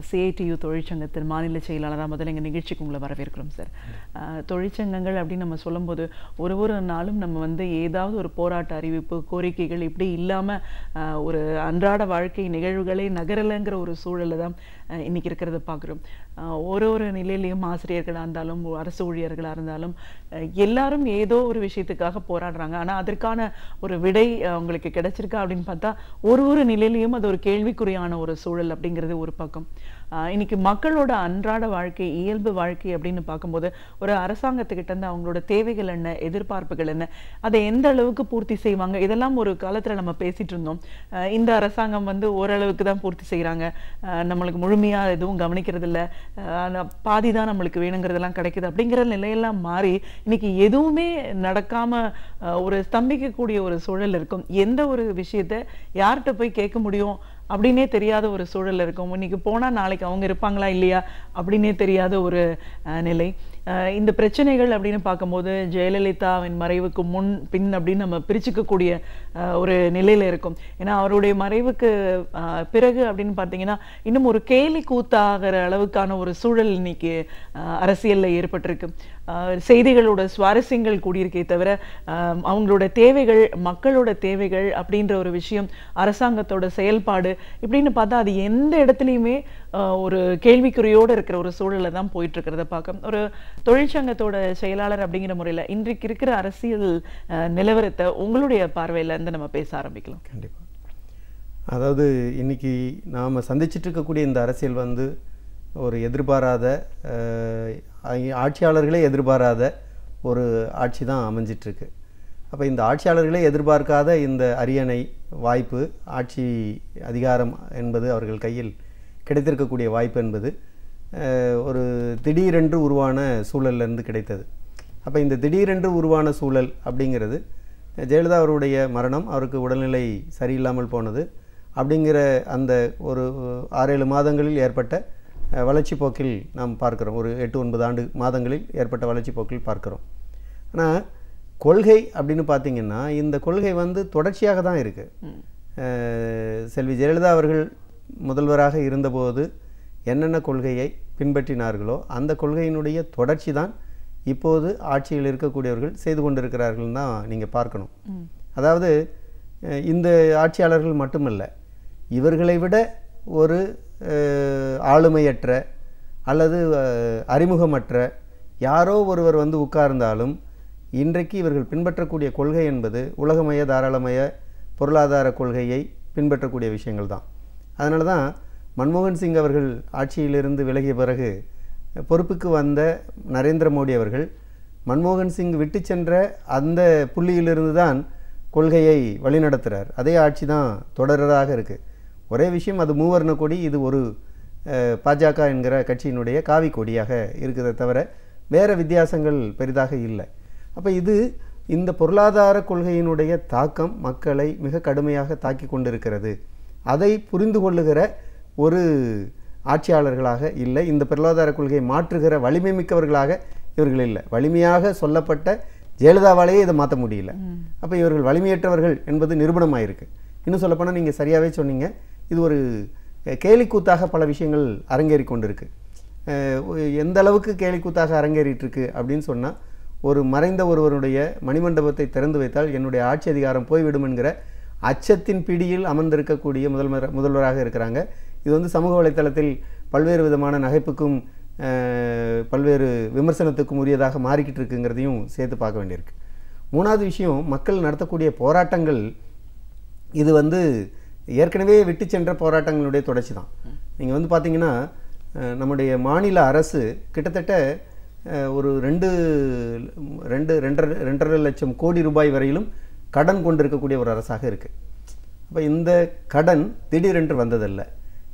Speaker 4: CITO தொழிற்சங்கத்தின் மாநில செயலாளராக முதல்ல எங்கள் நிகழ்ச்சிக்கு உங்களை வரவேற்கிறோம் சார். தொழிற்சங்கங்கள் அப்படின்னு நம்ம சொல்லும்போது ஒரு நாளும் நம்ம ஏதாவது ஒரு போராட்ட அறிவிப்பு கோரிக்கைகள் இப்படி இல்லாமல் ஒரு அன்றாட வாழ்க்கை நிகழ்வுகளே நகரலைங்கிற ஒரு சூழலை தான் இன்னைக்கு இருக்கிறத பார்க்குறோம். ஒரு நிலையிலையும் ஆசிரியர்களாக இருந்தாலும் அரசு ஊழியர்களாக இருந்தாலும் எல்லாரும் ஏதோ ஒரு விஷயத்துக்காக போராடுறாங்க. ஆனால் அதற்கான ஒரு விடை அவங்களுக்கு கிடைச்சிருக்கா அப்படின்னு பார்த்தா ஒரு நிலையிலையும் அது ஒரு கேள்விக்குறியான ஒரு சூழல் அப்படிங்கிறது ஒரு பக்கம். இன்னைக்கு மக்களோட அன்றாட வாழ்க்கை இயல்பு வாழ்க்கை அப்படின்னு பார்க்கும்போது ஒரு அரசாங்கத்துக்கிட்ட இருந்து அவங்களோட தேவைகள் என்ன, எதிர்பார்ப்புகள் என்ன, அதை எந்த அளவுக்கு பூர்த்தி செய்வாங்க, இதெல்லாம் ஒரு காலத்தில் நம்ம பேசிட்டு இருந்தோம். இந்த அரசாங்கம் ஓரளவுக்கு தான் பூர்த்தி செய்கிறாங்க, நம்மளுக்கு முழுமையாக எதுவும் கவனிக்கிறது இல்லை, பாதி தான் நம்மளுக்கு வேணுங்கிறதெல்லாம் கிடைக்குது அப்படிங்கிற நிலையெல்லாம் மாறி இன்னைக்கு எதுவுமே நடக்காம ஒரு ஸ்தம்பிக்கக்கூடிய ஒரு சூழல் இருக்கும். எந்த ஒரு விஷயத்த யார்கிட்ட போய் கேட்க முடியும் அப்படின்னே தெரியாத ஒரு சூழல் இருக்கும். இன்னைக்கு போனால் நாளைக்கு அவங்க இருப்பாங்களா இல்லையா அப்படின்னே தெரியாத ஒரு நிலை. இந்த பிரச்சனைகள் அப்படின்னு பார்க்கும்போது ஜெயலலிதாவின் மறைவுக்கு முன் பின் அப்படின்னு நம்ம பிரிச்சுக்கக்கூடிய ஒரு நிலையில் இருக்கும். ஏன்னா அவருடைய மறைவுக்கு பிறகு அப்படின்னு பார்த்தீங்கன்னா இன்னும் ஒரு கேலி கூத்தாகிற அளவுக்கான ஒரு சூழல் இன்னைக்கு அரசியலில் ஏற்பட்டிருக்கு. செய்திகளோட சுவாரஸ்யங்கள் கூடியிருக்கே தவிர அவங்களோட தேவைகள், மக்களோட தேவைகள் அப்படின்ற ஒரு விஷயம், அரசாங்கத்தோட செயல்பாடு இப்படின்னு பார்த்தா அது எந்த இடத்துலையுமே ஒரு கேள்விக்குறியோடு இருக்கிற ஒரு சூழலை தான் போயிட்டு இருக்கிறத பார்க்க. ஒரு தொழிற்சங்கத்தோட செயலாளர் அப்படிங்கிற முறையில் இன்றைக்கு இருக்கிற அரசியல் நிலவரத்தை உங்களுடைய பார்வையில் இருந்து நம்ம பேச ஆரம்பிக்கலாம்.
Speaker 5: கண்டிப்பாக. அதாவது இன்னைக்கு நாம் சந்திச்சுட்டு இருக்கக்கூடிய இந்த அரசியல் ஒரு எதிர்பாராத ஆட்சியாளர்களே எதிர்பாராத ஒரு ஆட்சி தான் அமைஞ்சிட்ருக்கு. அப்போ இந்த ஆட்சியாளர்களே எதிர்பார்க்காத இந்த அரியணை வாய்ப்பு, ஆட்சி அதிகாரம் என்பது அவர்கள் கையில் கிடைத்திருக்கக்கூடிய வாய்ப்பு என்பது ஒரு திடீரென்று உருவான சூழல்லேருந்து கிடைத்தது. அப்போ இந்த திடீரென்று உருவான சூழல் அப்படிங்கிறது ஜெயலலிதா அவருடைய மரணம், அவருக்கு உடல்நிலை சரியில்லாமல் போனது அப்படிங்கிற அந்த ஒரு 6-7 மாதங்களில் ஏற்பட்ட வளர்ச்சி போக்கில் நாம் பார்க்கிறோம். ஒரு 8-9 மாதங்களில் ஏற்பட்ட வளர்ச்சி போக்கில் பார்க்கிறோம். ஆனால் கொள்கை அப்படின்னு பார்த்திங்கன்னா இந்த கொள்கை தொடர்ச்சியாக தான் இருக்குது. செல்வி ஜெயலலிதா அவர்கள் முதல்வராக இருந்தபோது என்னென்ன கொள்கையை பின்பற்றினார்களோ அந்த கொள்கையினுடைய தொடர்ச்சி தான் இப்போது ஆட்சியில் இருக்கக்கூடியவர்கள் செய்து கொண்டிருக்கிறார்கள் தான் நீங்கள் பார்க்கணும். அதாவது இந்த ஆட்சியாளர்கள் மட்டுமல்ல, இவர்களை விட ஒரு ஆளுமையற்ற அல்லது அறிமுகமற்ற யாரோ ஒருவர் உட்கார்ந்தாலும் இன்றைக்கு இவர்கள் பின்பற்றக்கூடிய கொள்கை என்பது உலகமய தாராளமய பொருளாதார கொள்கையை பின்பற்றக்கூடிய விஷயங்கள் தான். அதனால தான் மன்மோகன் சிங் அவர்கள் ஆட்சியிலிருந்து விலகிய பிறகு பொறுப்புக்கு வந்த நரேந்திர மோடி அவர்கள் மன்மோகன் சிங் விட்டு சென்ற அந்த புள்ளியிலிருந்து தான் கொள்கையை வழிநடத்துகிறார். அதே ஆட்சி தான் தொடர்றதாக இருக்குது. ஒரே விஷயம், அது மூவர்ண கொடி, இது ஒரு பாஜக என்கிற கட்சியினுடைய காவி கொடியாக இருக்கிறத தவிர வேறு வித்தியாசங்கள் பெரிதாக இல்லை. அப்போ இந்த பொருளாதார கொள்கையினுடைய தாக்கம் மக்களை மிக கடுமையாக தாக்கி கொண்டிருக்கிறது. அதை புரிந்து கொள்ளுகிற ஒரு ஆட்சியாளர்களாக இல்லை, இந்த பொருளாதார கொள்கையை மாற்றுகிற வலிமை மிக்கவர்களாக இவர்கள் இல்லை. வலிமையாக சொல்லப்பட்ட ஜெயலலிதாவாலேயே இதை மாற்ற முடியல. அப்போ இவர்கள் வலிமையற்றவர்கள் என்பது நிரூபணமாயிருக்கு. இன்னும் சொல்லப்போனால் நீங்கள் சரியாகவே சொன்னீங்க, இது ஒரு கேலிக்கூத்தாக பல விஷயங்கள் அரங்கேறி கொண்டிருக்கு. எந்த அளவுக்கு கேலிக்கூத்தாக அரங்கேறிட்டுருக்கு அப்படின்னு சொன்னால், ஒரு மறைந்த ஒருவருடைய மணிமண்டபத்தை திறந்து வைத்தால் என்னுடைய ஆட்சி அதிகாரம் போய்விடும் என்கிற அச்சத்தின் பிடியில் அமர்ந்திருக்கக்கூடிய முதல்வராக இருக்கிறாங்க. இது சமூக வலைத்தளத்தில் பல்வேறு விதமான நகைப்புக்கும் பல்வேறு விமர்சனத்துக்கும் உரியதாக மாறிக்கிட்டு இருக்குங்கிறதையும் சேர்த்து பார்க்க வேண்டியிருக்கு. மூணாவது விஷயம், மக்கள் நடத்தக்கூடிய போராட்டங்கள் இது ஏற்கனவே விட்டு சென்ற போராட்டங்களுடைய தொடர்ச்சி தான். நீங்கள் பார்த்தீங்கன்னா நம்முடைய மாநில அரசு கிட்டத்தட்ட ஒரு 2.5 லட்சம் கோடி ரூபாய் வரையிலும் கடன் கொண்டிருக்கக்கூடிய ஒரு அரசாக இருக்குது. அப்போ இந்த கடன் திடீரென்று வந்ததல்ல,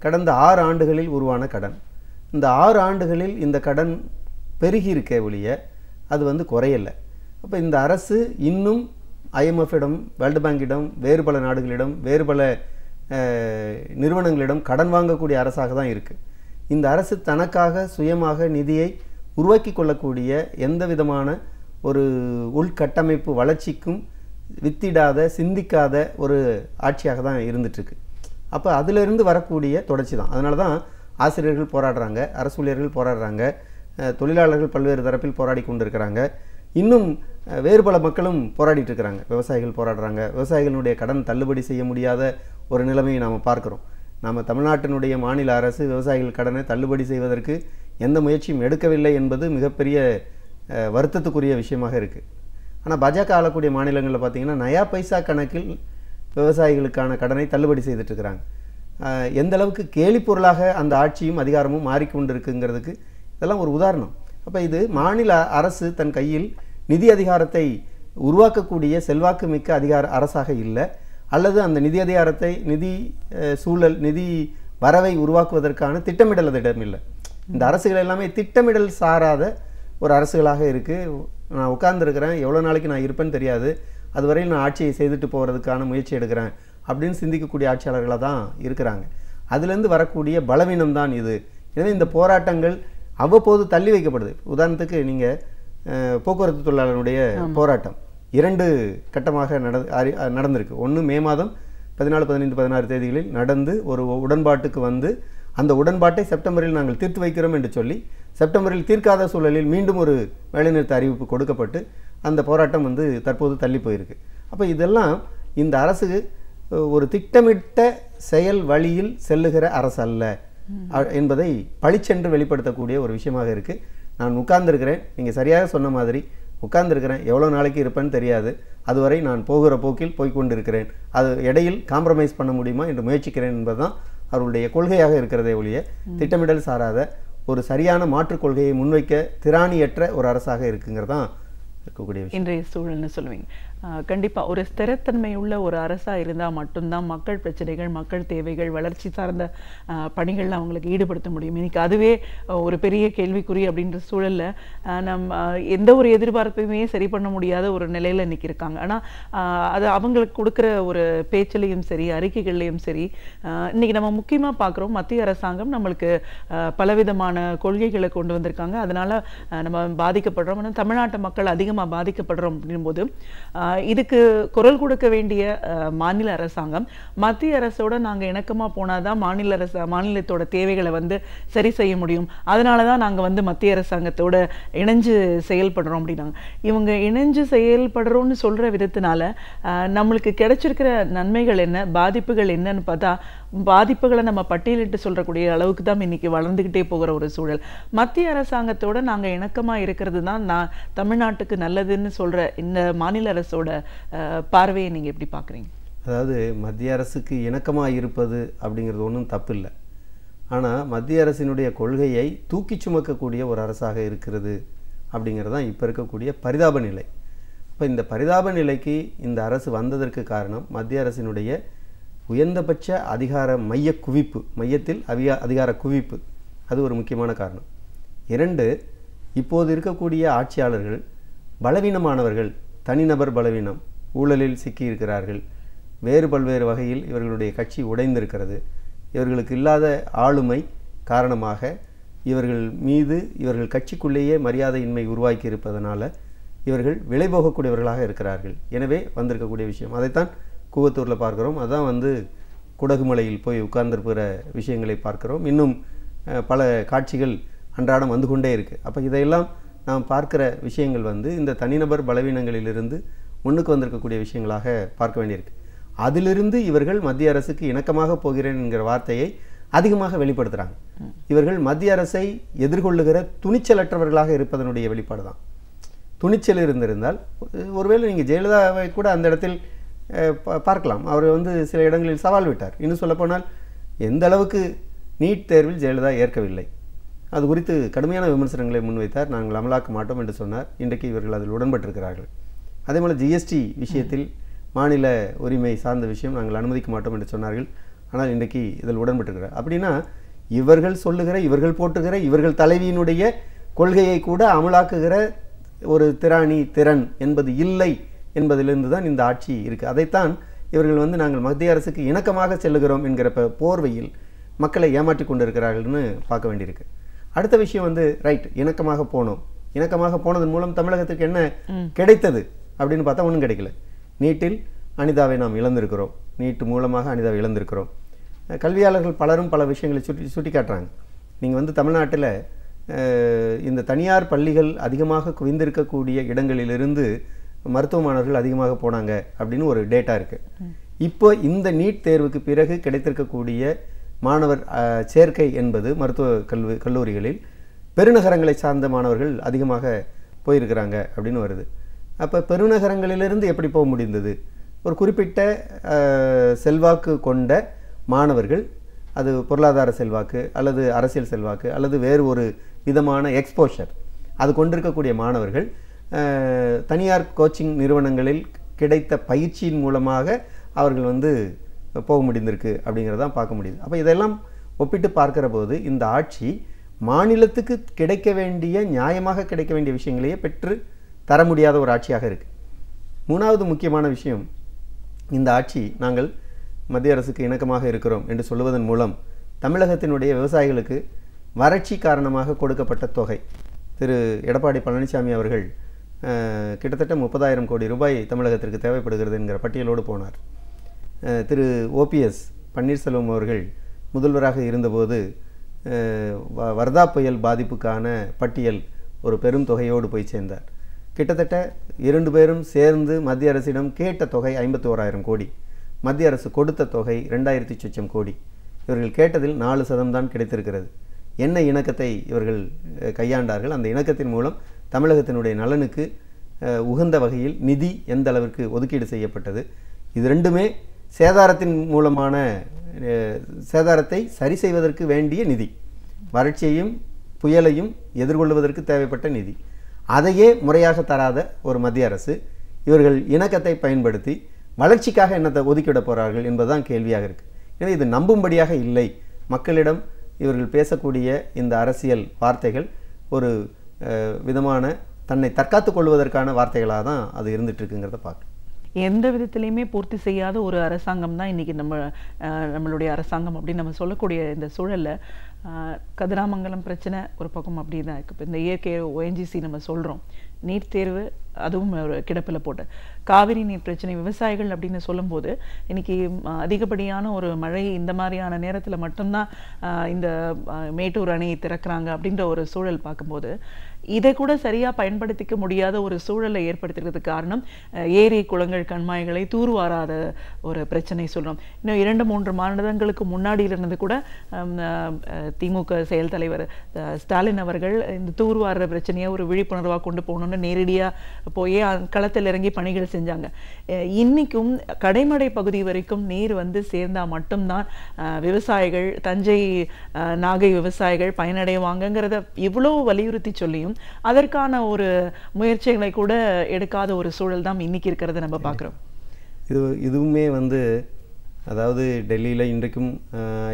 Speaker 5: கடந்த 6 ஆண்டுகளில் உருவான கடன். இந்த 6 ஆண்டுகளில் இந்த கடன் பெருகி இருக்க ஒழிய அது குறையலை. அப்போ இந்த அரசு இன்னும் IMF-இடம், வேர்ல்டு பேங்கிடம், வேறு பல நாடுகளிடம், வேறு பல நிறுவனங்களிடம் கடன் வாங்கக்கூடிய அரசாக தான் இருக்குது. இந்த அரசு தனக்காக சுயமாக நிதியை உருவாக்கி கொள்ளக்கூடிய எந்த விதமான ஒரு உள்கட்டமைப்பு வளர்ச்சிக்கும் வித்திடாத, சிந்திக்காத ஒரு ஆட்சியாக தான் இருந்துகிட்ருக்கு. அப்போ அதிலிருந்து வரக்கூடிய தொடர்ச்சி தான். அதனால தான் ஆசிரியர்கள் போராடுறாங்க, அரசு ஊழியர்கள் போராடுறாங்க, தொழிலாளர்கள் பல்வேறு தரப்பில் போராடி கொண்டு இருக்கிறாங்க. இன்னும் வேறு பல மக்களும் போராடிட்டு இருக்கிறாங்க. விவசாயிகள் போராடுறாங்க. விவசாயிகளுடைய கடன் தள்ளுபடி செய்ய முடியாத ஒரு நிலைமையை நாம் பார்க்குறோம். நம்ம தமிழ்நாட்டினுடைய மாநில அரசு விவசாயிகள் கடனை தள்ளுபடி செய்வதற்கு எந்த முயற்சியும் எடுக்கவில்லை என்பது மிகப்பெரிய வருத்தத்துக்குரிய விஷயமாக இருக்குது. ஆனால் பாஜக ஆளக்கூடிய மாநிலங்களில் பார்த்திங்கன்னா நயா பைசா கணக்கில் விவசாயிகளுக்கான கடனை தள்ளுபடி செய்துட்ருக்கிறாங்க. எந்த அளவுக்கு கேலி பொருளாக அந்த ஆட்சியும் அதிகாரமும் மாறிக்கொண்டிருக்குங்கிறதுக்கு இதெல்லாம் ஒரு உதாரணம். அப்போ இது மாநில அரசு தன் கையில் நிதி அதிகாரத்தை உருவாக்கக்கூடிய செல்வாக்கு மிக்க அரசாக இல்லை, அல்லது அந்த நிதி அதிகாரத்தை, நிதி சூழல், நிதி வரவை உருவாக்குவதற்கான திட்டமிடல் அதிடம் இல்லை. இந்த அரசுகள் எல்லாமே திட்டமிடல் சாராத ஒரு அரசுகளாக இருக்குது. நான் உட்கார்ந்துருக்கிறேன், எவ்வளோ நாளைக்கு நான் இருப்பேன்னு தெரியாது, அதுவரையில் நான் ஆட்சியை செய்துட்டு போகிறதுக்கான முயற்சி எடுக்கிறேன் அப்படின்னு சிந்திக்கக்கூடிய ஆட்சியாளர்களாக தான் இருக்கிறாங்க. அதுலேருந்து வரக்கூடிய பலவீனம் தான் இது. எனவே இந்த போராட்டங்கள் அவ்வப்போது தள்ளி வைக்கப்படுது. உதாரணத்துக்கு நீங்கள் போக்குவரத்து தொழிலாளர்களுடைய போராட்டம் 2 கட்டமாக நடந்திருக்கு. ஒன்று மே மாதம் 14, 15, 16 தேதிகளில் நடந்து ஒரு உடன்பாட்டுக்கு வந்து அந்த உடன்பாட்டை செப்டம்பரில் நாங்கள் தீர்த்து வைக்கிறோம் என்று சொல்லி செப்டம்பரில் தீர்க்காத சூழலில் மீண்டும் ஒரு வேலைநிறுத்த அறிவிப்பு கொடுக்கப்பட்டு அந்த போராட்டம் வந்து தற்போது தள்ளி போயிருக்கு. அப்போ இதெல்லாம் இந்த அரசு ஒரு திட்டமிட்ட செயல் வழியில் செல்லுகிற அரசு அல்ல என்பதை பளிச்சென்று வெளிப்படுத்தக்கூடிய ஒரு விஷயமாக இருக்குது. நான் உட்கார்ந்துருக்கிறேன், நீங்கள் சரியாக சொன்ன மாதிரி உட்கார்ந்துருக்கிறேன், எவ்வளோ நாளைக்கு இருப்பேன்னு தெரியாது, அதுவரை நான் போகிற போக்கில் போய்கொண்டிருக்கிறேன், அது இடையில் காம்ப்ரமைஸ் பண்ண முடியுமா என்று முயற்சிக்கிறேன் என்பதுதான் அவர்களுடைய கொள்கையாக இருக்கிறதே ஒழிய திட்டமிடல் சாராத ஒரு சரியான மாற்றுக் கொள்கையை முன்வைக்க திராணியற்ற ஒரு அரசாக இருக்குங்கிறதான் இருக்கக்கூடிய விஷயம்.
Speaker 4: இன்றைய சூழல்னு சொல்லுவீங்க. கண்டிப்பாக ஒரு ஸ்திரத்தன்மை உள்ள ஒரு அரசாக இருந்தால் மட்டும்தான் மக்கள் பிரச்சனைகள், மக்கள் தேவைகள், வளர்ச்சி சார்ந்த பணிகளில் அவங்களுக்கு ஈடுபடுத்த முடியும். இன்னைக்கு அதுவே ஒரு பெரிய கேள்விக்குறி அப்படின்ற சூழலில் நம்ம எந்த ஒரு எதிர்பார்ப்பையுமே சரி பண்ண முடியாத ஒரு நிலையில் இன்னைக்கு இருக்காங்க. ஆனால் அது அவங்களுக்கு கொடுக்குற ஒரு பேச்சிலையும் சரி, அறிக்கைகள்லையும் சரி, இன்னைக்கு நம்ம முக்கியமாக பார்க்குறோம் மத்திய அரசாங்கம் நம்மளுக்கு பலவிதமான கொள்கைகளை கொண்டு வந்திருக்காங்க. அதனால் நம்ம பாதிக்கப்படுறோம். ஆனால் தமிழ்நாட்டு மக்கள் அதிகமாக பாதிக்கப்படுறோம் அப்படின்போது இதுக்கு குரல் கொடுக்க வேண்டிய மாநில அரசாங்கம் மத்திய அரசோட நாங்கள் இணக்கமாக போனால் தான் மாநிலத்தோட தேவைகளை வந்து சரி செய்ய முடியும், அதனால தான் நாங்கள் வந்து மத்திய அரசாங்கத்தோட இணைஞ்சு செயல்படுறோம் அப்படின்னாங்க. இவங்க இணைஞ்சு செயல்படுறோம்னு சொல்கிற விதத்தினால நம்மளுக்கு கிடைச்சிருக்கிற நன்மைகள் என்ன, பாதிப்புகள் என்னன்னு பார்த்தா பாதிப்புகளை நம்ம பட்டியலிட்டு சொல்றக்கூடிய அளவுக்கு தான் இன்னைக்கு வளர்ந்துக்கிட்டே போகிற ஒரு சூழல். மத்திய அரசாங்கத்தோட நாங்கள் இணக்கமாக இருக்கிறது தான் தமிழ்நாட்டுக்கு நல்லதுன்னு சொல்கிற இந்த மாநில அரசோட பார்வையை நீங்கள் எப்படி பார்க்குறீங்க?
Speaker 5: அதாவது மத்திய அரசுக்கு இணக்கமாக இருப்பது அப்படிங்கிறது ஒன்றும் தப்பு இல்லை. ஆனால் மத்திய அரசினுடைய கொள்கையை தூக்கி சுமக்கக்கூடிய ஒரு அரசாக இருக்கிறது அப்படிங்கிறது தான் இப்போ இருக்கக்கூடிய பரிதாப நிலை. இப்போ இந்த பரிதாப நிலைக்கு இந்த அரசு வந்ததற்கு காரணம் மத்திய அரசினுடைய உயர்ந்தபட்ச அதிகார மைய குவிப்பு, மையத்தில் அதிகார குவிப்பு, அது ஒரு முக்கியமான காரணம். 2, இப்போது இருக்கக்கூடிய ஆட்சியாளர்கள் பலவீனமானவர்கள், தனிநபர் பலவீனம், ஊழலில் சிக்கியிருக்கிறார்கள், வேறு பல்வேறு வகையில் இவர்களுடைய கட்சி உடைந்திருக்கிறது. இவர்களுக்கு இல்லாத ஆளுமை காரணமாக இவர்கள் மீது இவர்கள் கட்சிக்குள்ளேயே மரியாதையின்மை உருவாக்கி இருப்பதனால இவர்கள் விலை போகக்கூடியவர்களாக இருக்கிறார்கள். எனவே வந்திருக்கக்கூடிய விஷயம் அதைத்தான் கூவத்தூரில் பார்க்குறோம். அதான் வந்து குடகுமலையில் போய் உட்கார்ந்திருக்கிற விஷயங்களை பார்க்குறோம். இன்னும் பல காட்சிகள் அன்றாடம் வந்து கொண்டே இருக்குது. அப்போ இதையெல்லாம் நாம் பார்க்குற விஷயங்கள் வந்து இந்த தனிநபர் பலவீனங்களிலிருந்து முன்னுக்கு வந்திருக்கக்கூடிய விஷயங்களாக பார்க்க வேண்டியிருக்கு. அதிலிருந்து இவர்கள் மத்திய அரசுக்கு இணக்கமாக போகிறேன் என்கிற வார்த்தையை அதிகமாக வெளிப்படுத்துகிறாங்க. இவர்கள் மத்திய அரசை எதிர்கொள்ளுகிற துணிச்சலற்றவர்களாக இருப்பதனுடைய வெளிப்பாடு தான். துணிச்சல் இருந்திருந்தால் ஒருவேளை நீங்கள் ஜெயலலிதாவை கூட அந்த இடத்தில் பார்க்கலாம். அவர் வந்து சில இடங்களில் சவால் விட்டார். இன்னும் சொல்லப்போனால் எந்த அளவுக்கு நீட் தேர்வில் ஜெயலலிதா ஏற்கவில்லை, அது குறித்து கடுமையான விமர்சனங்களை முன்வைத்தார். நாங்கள் அமலாக்க மாட்டோம் என்று சொன்னார். இன்றைக்கு இவர்கள் அதில் உடன்பட்டிருக்கிறார்கள். அதே போல் ஜிஎஸ்டி விஷயத்தில் மாநில உரிமை சார்ந்த விஷயம் நாங்கள் அனுமதிக்க மாட்டோம் என்று சொன்னார்கள். ஆனால் இன்றைக்கு இதில் உடன்பட்டிருக்கிறார். அப்படின்னா இவர்கள் சொல்லுகிற, இவர்கள் போட்டுகிற, இவர்கள் தலைவியினுடைய கொள்கையை கூட அமலாக்குகிற ஒரு திராணி திறன் என்பது இல்லை என்பதிலிருந்து தான் இந்த ஆட்சி இருக்குது. அதைத்தான் இவர்கள் வந்து நாங்கள் மத்திய அரசுக்கு இணக்கமாக செல்லுகிறோம் என்கிற போர்வையில் மக்களை ஏமாற்றி கொண்டிருக்கிறார்கள்னு பார்க்க வேண்டியிருக்கு. அடுத்த விஷயம் வந்து ரைட், இணக்கமாக போனோம். இணக்கமாக போனதன் மூலம் தமிழகத்துக்கு என்ன கிடைத்தது அப்படின்னு பார்த்தா ஒன்றும் கிடைக்கல. நீட்டில் அனிதாவை நாம் இழந்திருக்கிறோம். நீட்டு மூலமாக அனிதாவை இழந்திருக்கிறோம். கல்வியாளர்கள் பலரும் பல விஷயங்களை சுட்டி காட்டுறாங்க. நீங்கள் வந்து தமிழ்நாட்டில் இந்த தனியார் பள்ளிகள் அதிகமாக குவிந்திருக்கக்கூடிய இடங்களிலிருந்து மருத்துவ மாணவர்கள் அதிகமாக போனாங்க அப்படின்னு ஒரு டேட்டா இருக்குது. இப்போ இந்த நீட் தேர்வுக்கு பிறகு கிடைத்திருக்கக்கூடிய மாணவர் சேர்க்கை என்பது மருத்துவ கல்லூரிகளில் பெருநகரங்களை சார்ந்த மாணவர்கள் அதிகமாக போயிருக்கிறாங்க அப்படின்னு வருது. அப்போ பெருநகரங்களிலிருந்து எப்படி போக முடிந்தது? ஒரு குறிப்பிட்ட செல்வாக்கு கொண்ட மாணவர்கள், அது பொருளாதார செல்வாக்கு அல்லது அரசியல் செல்வாக்கு அல்லது வேறு ஒரு விதமான எக்ஸ்போஷர் அது கொண்டிருக்கக்கூடிய மாணவர்கள் தனியார் கோச்சிங் நிறுவனங்களில் கிடைத்த பயிற்சியின் மூலமாக அவர்கள் வந்து போக முடிந்திருக்கு அப்படிங்கிறதான் பார்க்க முடியுது. அப்போ இதெல்லாம் ஒப்பிட்டு பார்க்கிற போது இந்த ஆட்சி மாநிலத்துக்கு கிடைக்க வேண்டிய, நியாயமாக கிடைக்க வேண்டிய விஷயங்களையே பெற்று தர முடியாத ஒரு ஆட்சியாக இருக்குது. மூணாவது முக்கியமான விஷயம், இந்த ஆட்சி நாங்கள் மத்திய அரசுக்கு இணக்கமாக இருக்கிறோம் என்று சொல்லுவதன் மூலம் தமிழகத்தினுடைய விவசாயிகளுக்கு வறட்சி காரணமாக கொடுக்கப்பட்ட தொகை, திரு எடப்பாடி பழனிசாமி அவர்கள் கிட்டத்தட்ட 30,000 கோடி ரூபாய் தமிழகத்திற்கு தேவைப்படுகிறது என்கிற பட்டியலோடு போனார். திரு ஓபிஎஸ் பன்னீர்செல்வம் அவர்கள் முதல்வராக இருந்தபோது வர்தா புயல் பாதிப்புக்கான பட்டியல் ஒரு பெரும் தொகையோடு போய் சேர்ந்தார். கிட்டத்தட்ட 2 பேரும் சேர்ந்து மத்திய அரசிடம் கேட்ட தொகை 51,000 கோடி, மத்திய அரசு கொடுத்த தொகை 2,000 சொச்சம் கோடி. இவர்கள் கேட்டதில் 4% தான் கிடைத்திருக்கிறது. என்ன இணக்கத்தை இவர்கள் கையாண்டார்கள்? அந்த இணக்கத்தின் மூலம் தமிழகத்தினுடைய நலனுக்கு உகந்த வகையில் நிதி எந்த அளவிற்கு ஒதுக்கீடு செய்யப்பட்டது? இது ரெண்டுமே சேதாரத்தின் மூலமான சேதாரத்தை சரி செய்வதற்கு வேண்டிய நிதி, வறட்சியையும் புயலையும் எதிர்கொள்வதற்கு தேவைப்பட்ட நிதி. அதையே முறையாக தராத ஒரு மத்திய அரசு இவர்கள் இணக்கத்தை பயன்படுத்தி வளர்ச்சிக்காக என்னத்தை ஒதுக்கிவிட போகிறார்கள் என்பதுதான் கேள்வியாக இருக்குது. எனவே இது நம்பும்படியாக இல்லை. மக்களிடம் இவர்கள் பேசக்கூடிய இந்த அரசியல் வார்த்தைகள் ஒரு விதமான தன்னை தற்காத்துக் கொள்வதற்கான வார்த்தைகளாக தான் அது இருந்துட்டு இருக்குங்கிறத பார்க்கலாம்.
Speaker 4: எந்த விதத்திலையுமே பூர்த்தி செய்யாத ஒரு அரசாங்கம் தான் இன்றைக்கி நம்மளுடைய அரசாங்கம் அப்படின்னு நம்ம சொல்லக்கூடிய இந்த சூழலில் கதிராமங்கலம் பிரச்சனை ஒரு பக்கம் அப்படி தான் இருக்குது. இப்போ இந்த இயற்கை ONGC நம்ம சொல்கிறோம், நீட் தேர்வு அதுவும் ஒரு கிடப்பில் போட்டு, காவிரி நீர் பிரச்சனை, விவசாயிகள் அப்படின்னு சொல்லும்போது இன்றைக்கி அதிகப்படியான ஒரு மழை இந்த மாதிரியான நேரத்தில் மட்டும்தான் இந்த மேட்டூர் அணையை திறக்கிறாங்க அப்படின்ற ஒரு சூழல் பார்க்கும்போது இதை கூட சரியாக பயன்படுத்திக்க முடியாத ஒரு சூழலை ஏற்படுத்திக்கிறதுக்கு காரணம் ஏரி குளங்கள் கண்மாய்களை தூர்வாராத ஒரு பிரச்சனை சொல்கிறோம். இன்னும் 2-3 மாதங்களுக்கு முன்னாடி இருந்து கூட திமுக செயல் தலைவர் ஸ்டாலின் அவர்கள் இந்த தூர்வார பிரச்சனையை ஒரு விழிப்புணர்வாக கொண்டு போகணும்னு நேரடியாக போய் களத்தில் இறங்கி பணிகள் செஞ்சாங்க. இன்னைக்கும் கடைமடை பகுதி வரைக்கும் நீர் வந்து சேர்ந்தால் மட்டும்தான் விவசாயிகள், தஞ்சை நாகை விவசாயிகள் பயனடைவாங்கங்கிறத இவ்வளோ வலியுறுத்தி சொல்லியும் அதற்கான ஒரு முயற்சிகளை கூட எடுக்காத ஒரு சூழல் தான் இன்னைக்கு இருக்கிறத நம்ம பார்க்குறோம்.
Speaker 5: இதுவுமே வந்து அதாவது டெல்லியில் இன்றைக்கும்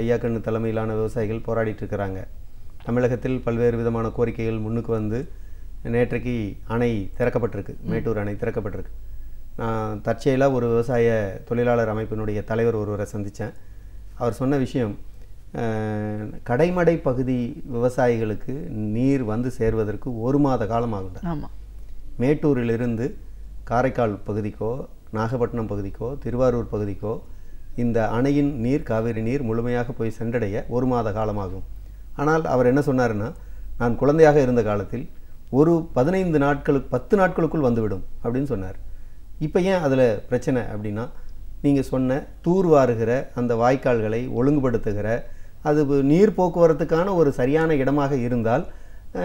Speaker 5: ஐயாக்கண்ணு தலைமையிலான விவசாயிகள் போராடிட்டு இருக்கிறாங்க. தமிழகத்தில் பல்வேறு விதமான கோரிக்கைகள் முன்னுக்கு வந்து நேற்றைக்கு அணை திறக்கப்பட்டிருக்கு, மேட்டூர் அணை திறக்கப்பட்டிருக்கு. நான் தற்செயலாக ஒரு விவசாய தொழிலாளர் அமைப்பினுடைய தலைவர் ஒருவரை சந்தித்தேன். அவர் சொன்ன விஷயம், கடைமடை பகுதி விவசாயிகளுக்கு நீர் வந்து சேர்வதற்கு 1 மாத காலம் ஆகும்.
Speaker 4: ஆமாம்,
Speaker 5: மேட்டூரிலிருந்து காரைக்கால் பகுதிக்கோ நாகப்பட்டினம் பகுதிக்கோ திருவாரூர் பகுதிக்கோ இந்த அணையின் நீர், காவிரி நீர் முழுமையாக போய் சென்றடைய 1 மாத காலமாகும். ஆனால் அவர் என்ன சொன்னார்னா, நான் குழந்தையாக இருந்த காலத்தில் ஒரு 15 நாட்களுக்கு 10 நாட்களுக்குள் வந்துவிடும் அப்படின்னு சொன்னார். இப்போ ஏன் அதில் பிரச்சனை அப்படின்னா, நீங்கள் சொன்ன தூர்வாருகிற அந்த வாய்க்கால்களை ஒழுங்குபடுத்துகிற அது நீர் போக்குவரத்துக்கான ஒரு சரியான இடமாக இருந்தால்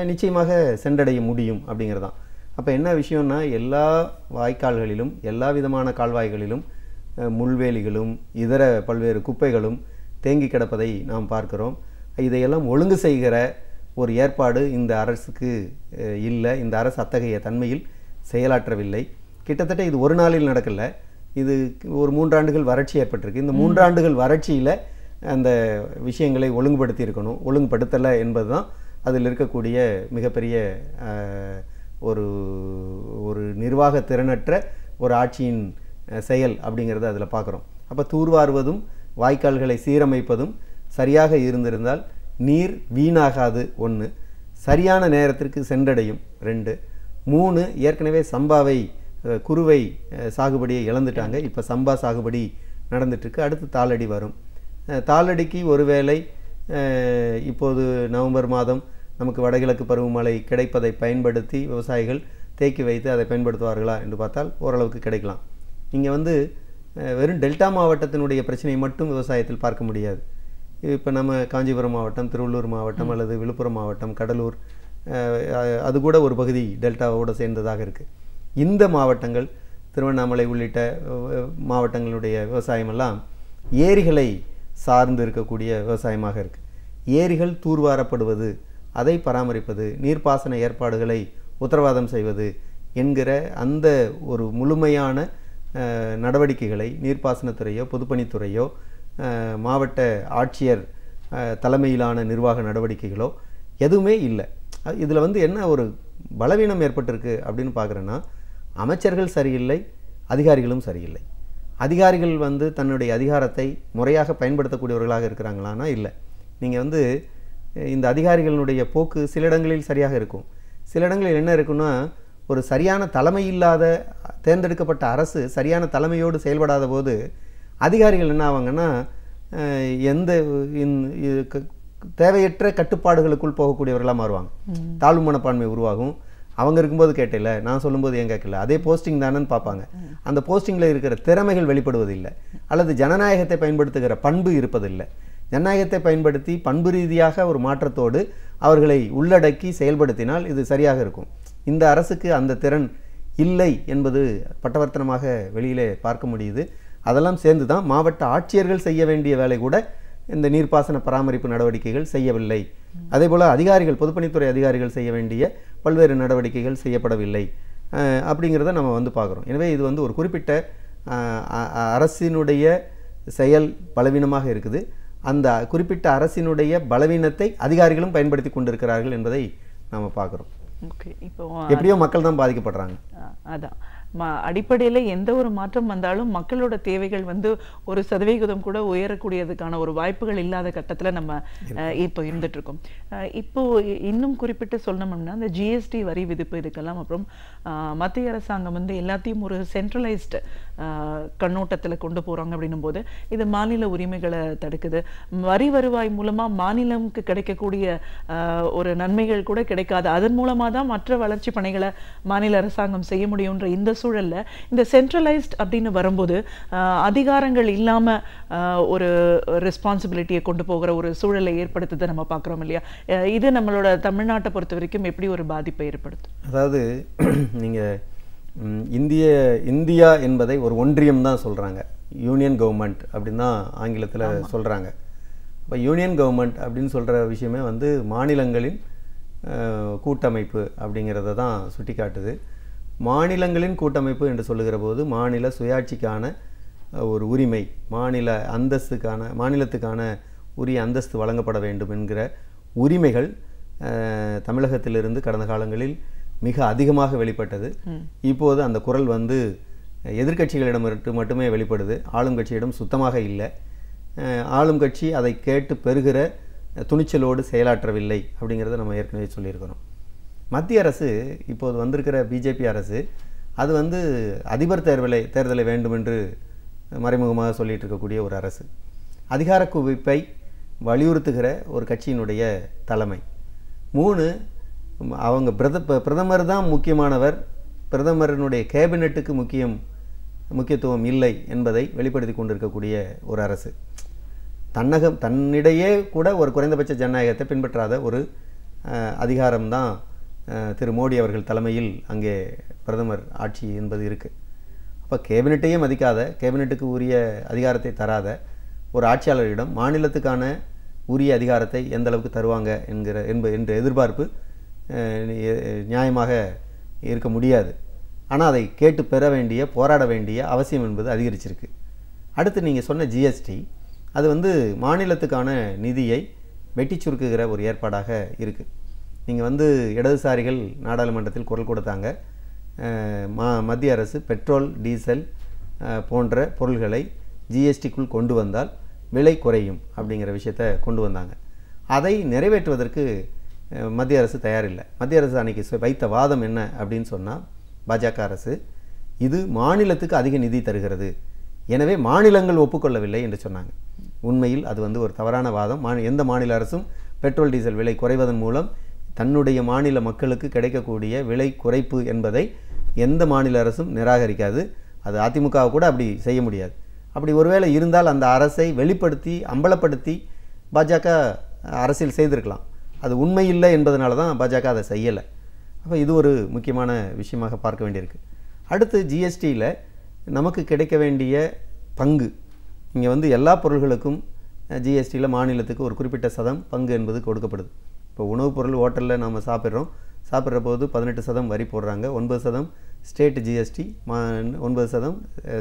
Speaker 5: நிச்சயமாக சென்றடைய முடியும் அப்படிங்கிறதான். அப்போ என்ன விஷயம்னா, எல்லா வாய்க்கால்களிலும் எல்லா விதமான கால்வாய்களிலும் முள்வேலிகளும் இதர பல்வேறு குப்பைகளும் தேங்கி கிடப்பதை நாம் பார்க்கிறோம். இதையெல்லாம் ஒழுங்கு செய்கிற ஒரு ஏற்பாடு இந்த அரசுக்கு இல்லை. இந்த அரசு அத்தகைய தன்மையில் செயலாற்றவில்லை. கிட்டத்தட்ட இது ஒரு நாளில் நடக்கலை. இது ஒரு 3 ஆண்டுகள் வறட்சி ஏற்பட்டிருக்கு. இந்த 3 ஆண்டுகள் வறட்சியில் அந்த விஷயங்களை ஒழுங்குபடுத்தி இருக்கணும். ஒழுங்குபடுத்தலை என்பது தான் அதில் இருக்கக்கூடிய மிகப்பெரிய ஒரு ஒரு நிர்வாக திறனற்ற ஒரு ஆட்சியின் செயல் அப்படிங்கிறத அதில் பார்க்குறோம். அப்போ தூர்வாருவதும் வாய்க்கால்களை சீரமைப்பதும் சரியாக இருந்திருந்தால் நீர் வீணாகாது 1, சரியான நேரத்திற்கு சென்றடையும் 2, 3 ஏற்கனவே சம்பாவை குறுவை சாகுபடியை இழந்துட்டாங்க, இப்போ சம்பா சாகுபடி நடந்துட்டுருக்கு, அடுத்து தாளடி வரும். தாளடிக்கு ஒருவேளை இப்போது நவம்பர் மாதம் நமக்கு வடகிழக்கு பருவமழை கிடைப்பதை பயன்படுத்தி விவசாயிகள் தேக்கி வைத்து அதை பயன்படுத்துவார்களா என்று பார்த்தால் ஓரளவுக்கு கிடைக்கலாம். இங்கே வெறும் டெல்டா மாவட்டத்தினுடைய பிரச்சனையை மட்டும் விவசாயத்தில் பார்க்க முடியாது. இப்போ நம்ம காஞ்சிபுரம் மாவட்டம், திருவள்ளூர் மாவட்டம் அல்லது விழுப்புரம் மாவட்டம், கடலூர், அது கூட ஒரு பகுதி டெல்டாவோடு சேர்ந்ததாக இருக்குது. இந்த மாவட்டங்கள், திருவண்ணாமலை உள்ளிட்ட மாவட்டங்களுடைய விவசாயமெல்லாம் ஏரிகளை சார்ந்து இருக்கக்கூடிய விவசாயமாக இருக்குது. ஏரிகள் தூர்வாரப்படுவது, அதை பராமரிப்பது, நீர்ப்பாசன ஏற்பாடுகளை உத்தரவாதம் செய்வது என்கிற அந்த ஒரு முழுமையான நடவடிக்கைகளை நீர்ப்பாசனத்துறையோ பொதுப்பணித்துறையோ மாவட்ட ஆட்சியர் தலைமையிலான நிர்வாக நடவடிக்கைகளோ எதுவுமே இல்லை. இதில் என்ன ஒரு பலவீனம் ஏற்பட்டிருக்கு அப்படின்னு பார்க்குறேன்னா, அமைச்சர்கள் சரியில்லை, அதிகாரிகளும் சரியில்லை. அதிகாரிகள் தன்னுடைய அதிகாரத்தை முறையாக பயன்படுத்தக்கூடியவர்களாக இருக்கிறாங்களான்னா இல்லை. நீங்கள் இந்த அதிகாரிகளுடைய போக்கு சில இடங்களில் சரியாக இருக்கும், சில இடங்களில் என்ன இருக்குன்னா, ஒரு சரியான தலைமை இல்லாத தேர்ந்தெடுக்கப்பட்ட அரசு சரியான தலைமையோடு செயல்படாத போது அதிகாரிகள் என்ன ஆவாங்கன்னா எந்த தேவையற்ற கட்டுப்பாடுகளுக்குள் போகக்கூடியவர்களாக மாறுவாங்க. தாழ்வு மனப்பான்மை உருவாகும். அவங்க இருக்கும்போது கேட்டல, நான் சொல்லும்போது ஏன் கேட்கல, அதே போஸ்டிங் தானேன்னு பார்ப்பாங்க. அந்த போஸ்டிங்கில் இருக்கிற திறமைகள் வெளிப்படுவதில்லை, அல்லது ஜனநாயகத்தை பயன்படுத்துகிற பண்பு இருப்பதில்லை. ஜனநாயகத்தை பயன்படுத்தி பண்பு ரீதியாக ஒரு மாற்றத்தோடு அவர்களை உள்ளடக்கி செயல்படுத்தினால் இது சரியாக இருக்கும். இந்த அரசுக்கு அந்த திறன் இல்லை என்பது பட்டவர்த்தனமாக வெளியிலே பார்க்க முடியுது. அதெல்லாம் சேர்ந்து தான் மாவட்ட ஆட்சியர்கள் செய்ய வேண்டிய வேலை கூட இந்த நீர்ப்பாசன பராமரிப்பு நடவடிக்கைகள் செய்யவில்லை. அதே போல் அதிகாரிகள், பொதுப்பணித்துறை அதிகாரிகள் செய்ய வேண்டிய பல்வேறு நடவடிக்கைகள் செய்யப்படவில்லை அப்படிங்கிறத நம்ம பார்க்குறோம். எனவே இது ஒரு குறிப்பிட்ட அரசினுடைய செயல் பலவீனமாக இருக்குது. அந்த குறிப்பிட்ட அரசினுடைய பலவீனத்தை அதிகாரிகளும் பயன்படுத்தி கொண்டிருக்கிறார்கள் என்பதை நாம் பார்க்குறோம்.
Speaker 4: ஓகே, இப்போ
Speaker 5: எப்படியோ மக்கள் தான் பாதிக்கப்படுறாங்க.
Speaker 4: அதான் அடிப்படையில் எந்த ஒரு மாற்றம் வந்தாலும் மக்களோட தேவைகள் 1% கூட உயரக்கூடியதுக்கான ஒரு வாய்ப்புகள் இல்லாத கட்டத்தில் நம்ம இப்போ இருந்துட்டு இருக்கோம். இப்போ இன்னும் குறிப்பிட்டு சொல்லணும்னா, இந்த ஜிஎஸ்டி வரி விதிப்பு இதுக்கெல்லாம் அப்புறம் மத்திய அரசாங்கம் எல்லாத்தையும் ஒரு சென்ட்ரலைஸ்டு கண்ணோட்டத்தில் கொண்டு போகிறாங்க அப்படின்னும் போது இது மாநில உரிமைகளை தடுக்குது. வரி வருவாய் மூலமாக மாநிலமுக்கு கிடைக்கக்கூடிய ஒரு நன்மைகள் கூட கிடைக்காது. அதன் மூலமாக தான் மற்ற வளர்ச்சி பணிகளை மாநில அரசாங்கம் செய்ய முடியுன்ற இந்த சூழல்ல இந்த சென்ட்ரலைஸ்ட் அப்படின்னு வரும்போது அதிகாரங்கள் இல்லாம ஒரு ரெஸ்பான்சிபிலிட்டியை கொண்டு போகிற ஒரு சூழலை ஏற்படுத்துதை நம்ம பார்க்குறோம் இல்லையா? இது நம்மளோட தமிழ்நாட்டை பொறுத்த வரைக்கும் எப்படி ஒரு பாதிப்பை ஏற்படுத்தும்?
Speaker 5: அதாவது நீங்கள் இந்தியா என்பதை ஒரு ஒன்றியம் தான் சொல்கிறாங்க, யூனியன் கவர்மெண்ட் அப்படின்னு தான் ஆங்கிலத்தில் சொல்கிறாங்க. இப்போ யூனியன் கவர்மெண்ட் அப்படின்னு சொல்கிற விஷயமே மாநிலங்களின் கூட்டமைப்பு அப்படிங்கிறத தான் சுட்டி காட்டுது. மாநிலங்களின் கூட்டமைப்பு என்று சொல்லுகிற போது மாநில சுயாட்சிக்கான ஒரு உரிமை, மாநில அந்தஸ்துக்கான, மாநிலத்துக்கான உரிய அந்தஸ்து வழங்கப்பட வேண்டும் என்கிற உரிமைகள் தமிழகத்திலிருந்து கடந்த காலங்களில் மிக அதிகமாக வெளிப்பட்டது. இப்போது அந்த குரல் எதிர்க்கட்சிகளிடம் மட்டுமே வெளிப்படுது, ஆளும் கட்சியிடம் சுத்தமாக இல்லை. ஆளும் கட்சி அதை கேட்டு பெறுகிற துணிச்சலோடு செயலாற்றவில்லை அப்படிங்கிறத நம்ம ஏற்கனவே சொல்லியிருக்கிறோம். மத்திய அரசு இப்போது வந்திருக்கிற பிஜேபி அரசு அது அதிபர் தேர்தலை வேண்டும் என்று மறைமுகமாக சொல்லிட்டு இருக்கக்கூடிய ஒரு அரசு, அதிகார குவிப்பை வலியுறுத்துகிற ஒரு கட்சியினுடைய தலைமை. 3, அவங்க பிரதமர் தான் முக்கியமானவர், பிரதமரனுடைய கேபினெட்டுக்கு முக்கியத்துவம் இல்லை என்பதை வெளிப்படுத்தி கொண்டிருக்கக்கூடிய ஒரு அரசு. தன்னிடையே கூட ஒரு குறைந்தபட்ச ஜனநாயகத்தை பின்பற்றாத ஒரு அதிகாரம்தான் திரு மோடி அவர்கள் தலைமையில் அங்கே பிரதமர் ஆட்சி என்பது இருக்குது. அப்போ கேபினெட்டையே மதிக்காத, கேபினெட்டுக்கு உரிய அதிகாரத்தை தராத ஒரு ஆட்சியாளரிடம் மாநிலத்துக்கான உரிய அதிகாரத்தை எந்த அளவுக்கு தருவாங்க என்ற எதிர்பார்ப்பு நியாயமாக இருக்க முடியாது. ஆனால் அதை கேட்டு பெற வேண்டிய, போராட வேண்டிய அவசியம் என்பது அதிகரிச்சிருக்கு. அடுத்து நீங்கள் சொன்ன ஜிஎஸ்டி, அது மாநிலத்துக்கான நிதியை வெட்டி சுருக்குகிற ஒரு ஏற்பாடாக இருக்குது. நீங்கள் வந்து இடதுசாரிகள் நாடாளுமன்றத்தில் குரல் கொடுத்தாங்க. மத்திய அரசு பெட்ரோல் டீசல் போன்ற பொருள்களை ஜிஎஸ்டிக்குள் கொண்டு வந்தால் விலை குறையும் அப்படிங்கிற விஷயத்தை கொண்டு வந்தாங்க. அதை நிறைவேற்றுவதற்கு மத்திய அரசு தயாரில்லை. மத்திய அரசு அன்றைக்கி வைத்த வாதம் என்ன அப்படின்னு சொன்னால், பாஜக அரசு இது மாநிலத்துக்கு அதிக நிதி தருகிறது, எனவே மாநிலங்கள் ஒப்புக்கொள்ளவில்லை என்று சொன்னாங்க. உண்மையில் அது வந்து ஒரு தவறான வாதம். எந்த மாநில அரசும் பெட்ரோல் டீசல் விலை குறைவதன் மூலம் தன்னுடைய மாநில மக்களுக்கு கிடைக்கக்கூடிய விலை குறைப்பு என்பதை எந்த மாநில அரசும் நிராகரிக்காது. அது அதிமுக கூட அப்படி செய்ய முடியாது. அப்படி ஒருவேளை இருந்தால் அந்த அரசை வெளிப்படுத்தி அம்பலப்படுத்தி பாஜக அரசியல் செய்திருக்கலாம். அது உண்மை இல்லை என்பதனால தான் பாஜக அதை செய்யலை. அப்போ இது ஒரு முக்கியமான விஷயமாக பார்க்க வேண்டியிருக்கு. அடுத்து ஜிஎஸ்டியில் நமக்கு கிடைக்க வேண்டிய பங்கு, இங்கே வந்து எல்லா பொருள்களுக்கும் ஜிஎஸ்டியில் மாநிலத்துக்கு ஒரு குறிப்பிட்ட சதம் பங்கு என்பது கொடுக்கப்படுது. இப்போ உணவுப் பொருள் ஹோட்டலில் நம்ம சாப்பிட்ற போது 18% வரி போடுறாங்க, 9% ஸ்டேட் ஜிஎஸ்டி, 9%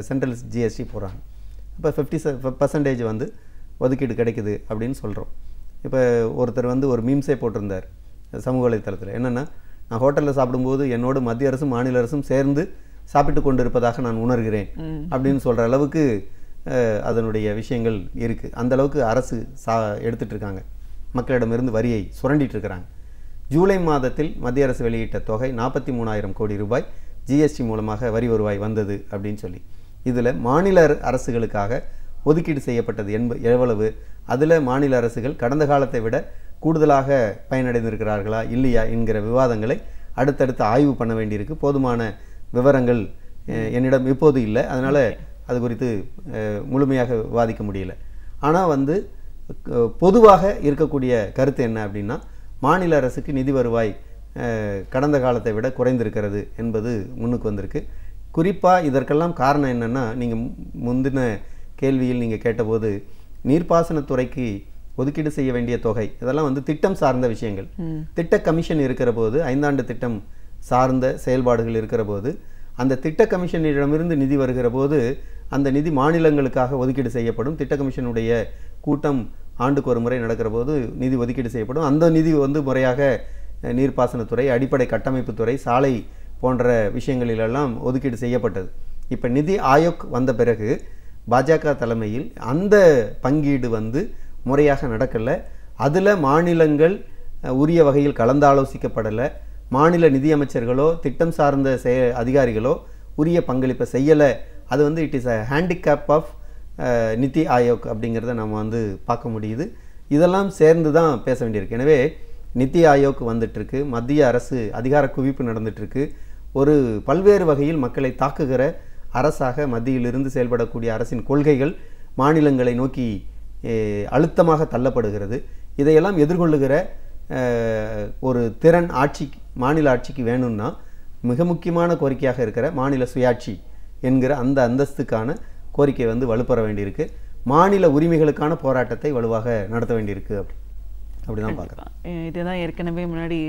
Speaker 5: சென்ட்ரல் ஜிஎஸ்டி போடுறாங்க. இப்போ 50% வந்து ஒதுக்கீடு கிடைக்குது அப்படின்னு சொல்கிறோம். இப்போ ஒருத்தர் வந்து ஒரு மீம்ஸே போட்டிருந்தார் சமூக வலைத்தளத்தில். என்னென்னா, நான் ஹோட்டலில் சாப்பிடும்போது என்னோட மத்திய அரசும் மாநில அரசும் சேர்ந்து சாப்பிட்டு கொண்டு இருப்பதாக நான் உணர்கிறேன் அப்படின்னு சொல்கிற அளவுக்கு அதனுடைய விஷயங்கள் இருக்குது. அந்தளவுக்கு அரசு எடுத்துகிட்டு இருக்காங்க, மக்களிடமிருந்து வரியை சுரண்டிட்டு இருக்கிறாங்க. ஜூலை மாதத்தில் மத்திய அரசு வெளியிட்ட தொகை 43,000 கோடி ரூபாய் ஜிஎஸ்டி மூலமாக வரி வருவாய் வந்தது அப்படின்னு சொல்லி, இதில் மாநில அரசுகளுக்காக ஒதுக்கீடு செய்யப்பட்டது எவ்வளவு, அதில் மாநில அரசுகள் கடந்த காலத்தை விட கூடுதலாக பயனடைந்திருக்கிறார்களா இல்லையா என்கிற விவாதங்களை அடுத்தடுத்து ஆய்வு பண்ண வேண்டியிருக்கு. போதுமான விவரங்கள் என்னிடம் இப்போது இல்லை, அதனால் அது குறித்து முழுமையாக விவாதிக்க முடியல. ஆனால் வந்து பொதுவாக இருக்கக்கூடிய கருத்து என்ன அப்படின்னா, மாநில அரசுக்கு நிதி வருவாய் கடந்த காலத்தை விட குறைந்திருக்கிறது என்பது முன்னுக்கு வந்திருக்கு. குறிப்பாக இதற்கெல்லாம் காரணம் என்னென்னா, நீங்கள் முந்தின கேள்வியில் நீங்கள் கேட்டபோது நீர்ப்பாசனத்துறைக்கு ஒதுக்கீடு செய்ய வேண்டிய தொகை, இதெல்லாம் வந்து திட்டம் சார்ந்த விஷயங்கள். திட்ட கமிஷன் இருக்கிற போது, 5 ஆண்டு திட்டம் சார்ந்த செயல்பாடுகள் இருக்கிற போது, அந்த திட்ட கமிஷனிடமிருந்து நிதி வருகிற போது அந்த நிதி மாநிலங்களுக்காக ஒதுக்கீடு செய்யப்படும். திட்ட கமிஷனுடைய கூட்டம் ஆண்டுக்கு ஒரு முறை நடக்கிற போது நிதி ஒதுக்கீடு செய்யப்படும். அந்த நிதி வந்து முறையாக நீர்ப்பாசனத்துறை, அடிப்படை கட்டமைப்புத்துறை, சாலை போன்ற விஷயங்களிலெல்லாம் ஒதுக்கீடு செய்யப்பட்டது. இப்போ நிதி ஆயோக் வந்த பிறகு பாஜக தலைமையில் அந்த பங்கீடு வந்து முறையாக நடக்கலை. அதில் மாநிலங்கள் உரிய வகையில் கலந்தாலோசிக்கப்படலை. மாநில நிதியமைச்சர்களோ திட்டம் சார்ந்த அதிகாரிகளோ உரிய பங்களிப்பை செய்யலை. அது வந்து it is a handicap of NITI Aayog அப்படிங்கிறத நம்ம வந்து பார்க்க முடியுது. இதெல்லாம் சேர்ந்து தான் பேச வேண்டியிருக்கு. எனவே நிதி ஆயோக் வந்துட்டுருக்கு, மத்திய அரசு அதிகார குவிப்பு நடந்துட்டுருக்கு. ஒரு பல்வேறு வகையில் மக்களை தாக்குகிற அரசாக மத்தியிலிருந்து செயல்படக்கூடிய அரசின் கொள்கைகள் மாநிலங்களை நோக்கி அழுத்தமாக தள்ளப்படுகிறது. இதையெல்லாம் எதிர்கொள்ளுகிற ஒரு திறன் மாநில ஆட்சிக்கு வேணும்னா மிக முக்கியமான கோரிக்கையாக இருக்கிற மாநில சுயாட்சி என்கிற அந்த அந்தஸ்துக்கான கோரிக்கை வந்து வலுப்பெற வேண்டியிருக்கு. மாநில உரிமைகளுக்கான போராட்டத்தை வலுவாக நடத்த வேண்டியிருக்கு. அப்படிதான் பார்க்குறேன்.
Speaker 4: இதுதான் ஏற்கனவே முன்னாடி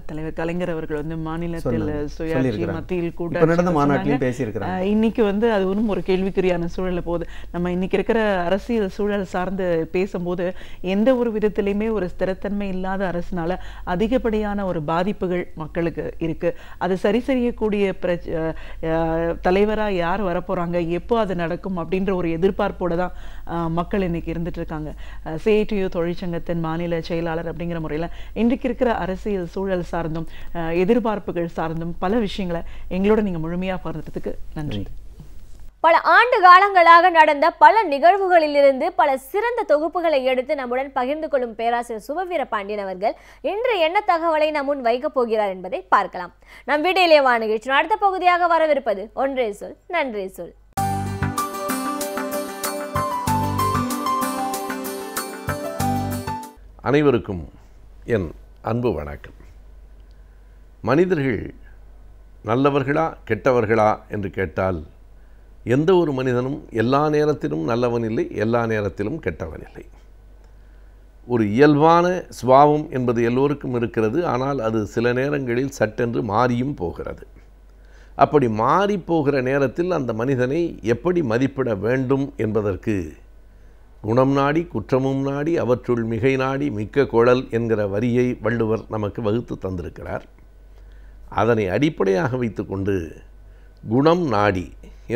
Speaker 4: தலைவர் கலைஞர் அவர்கள் வந்து மாநிலத்தில் சுயாட்சி, மத்தியில் கூட்டாட்சி
Speaker 5: பேசியிருக்கிறாங்க.
Speaker 4: இன்னைக்கு வந்து அது ஒன்றும் ஒரு கேள்விக்குறியான சூழல்ல போகுது. நம்ம இன்னைக்கு இருக்கிற அரசியல் சூழல் சார்ந்து பேசும்போது எந்த ஒரு விதத்திலையுமே ஒரு ஸ்திரத்தன்மை இல்லாத அரசுனால அதிகப்படியான ஒரு பாதிப்புகள் மக்களுக்கு இருக்கு. அது சரி செய்யக்கூடிய தலைவரா யார் வரப்போறாங்க, எப்போ அது நடக்கும் அப்படின்ற ஒரு எதிர்பார்ப்போட தான் மக்கள் இன்னைக்கு இருந்துட்டு இருக்காங்க. சிஐடியு தொழிற்சங்கத்தின் மாநில செயலாளர் அப்படிங்கிற முறையில் இன்றைக்கு இருக்கிற அரசியல் சூழல் சார்ந்தும் எதிர்பார்ப்புகள் சார்ந்தும் பல விஷயங்களை எங்களோட நீங்க முழுமையா பகிர்ந்ததுக்கு நன்றி.
Speaker 1: பல ஆண்டு காலங்களாக நடந்த பல நிகழ்வுகளிலிருந்து பல சிறந்த தொகுப்புகளை எடுத்து நம்முடன் பகிர்ந்து கொள்ளும் பேராசிரியர் சுபவீர பாண்டியன் அவர்கள் இன்று என்ன தகவலை நம் முன் வைக்கப் போகிறார் என்பதை பார்க்கலாம். நம் வீடியோலே வா நிகழ்ச்சியின் அடுத்த பகுதியாக வரவிருப்பது ஒன்றே சொல் நன்றே சொல்.
Speaker 6: அனைவருக்கும் என் அன்பு வணக்கம். மனிதர்கள் நல்லவர்களா கெட்டவர்களா என்று கேட்டால் எந்த ஒரு மனிதனும் எல்லா நேரத்திலும் நல்லவன் இல்லை, எல்லா நேரத்திலும் கெட்டவன் இல்லை. ஒரு இயல்பான சுபாவம் என்பது எல்லோருக்கும் இருக்கிறது. ஆனால் அது சில நேரங்களில் சட்டென்று மாறியும் போகிறது. அப்படி மாறி போகிற நேரத்தில் அந்த மனிதனை எப்படி மதிப்பிட வேண்டும் என்பதற்கு குணம் நாடி குற்றமும் நாடி அவற்றுள் மிகை நாடி மிக்க குழல் என்கிற வரியை வள்ளுவர் நமக்கு வகுத்து தந்திருக்கிறார். அதனை அடிப்படையாக வைத்துக்கொண்டு குணம் நாடி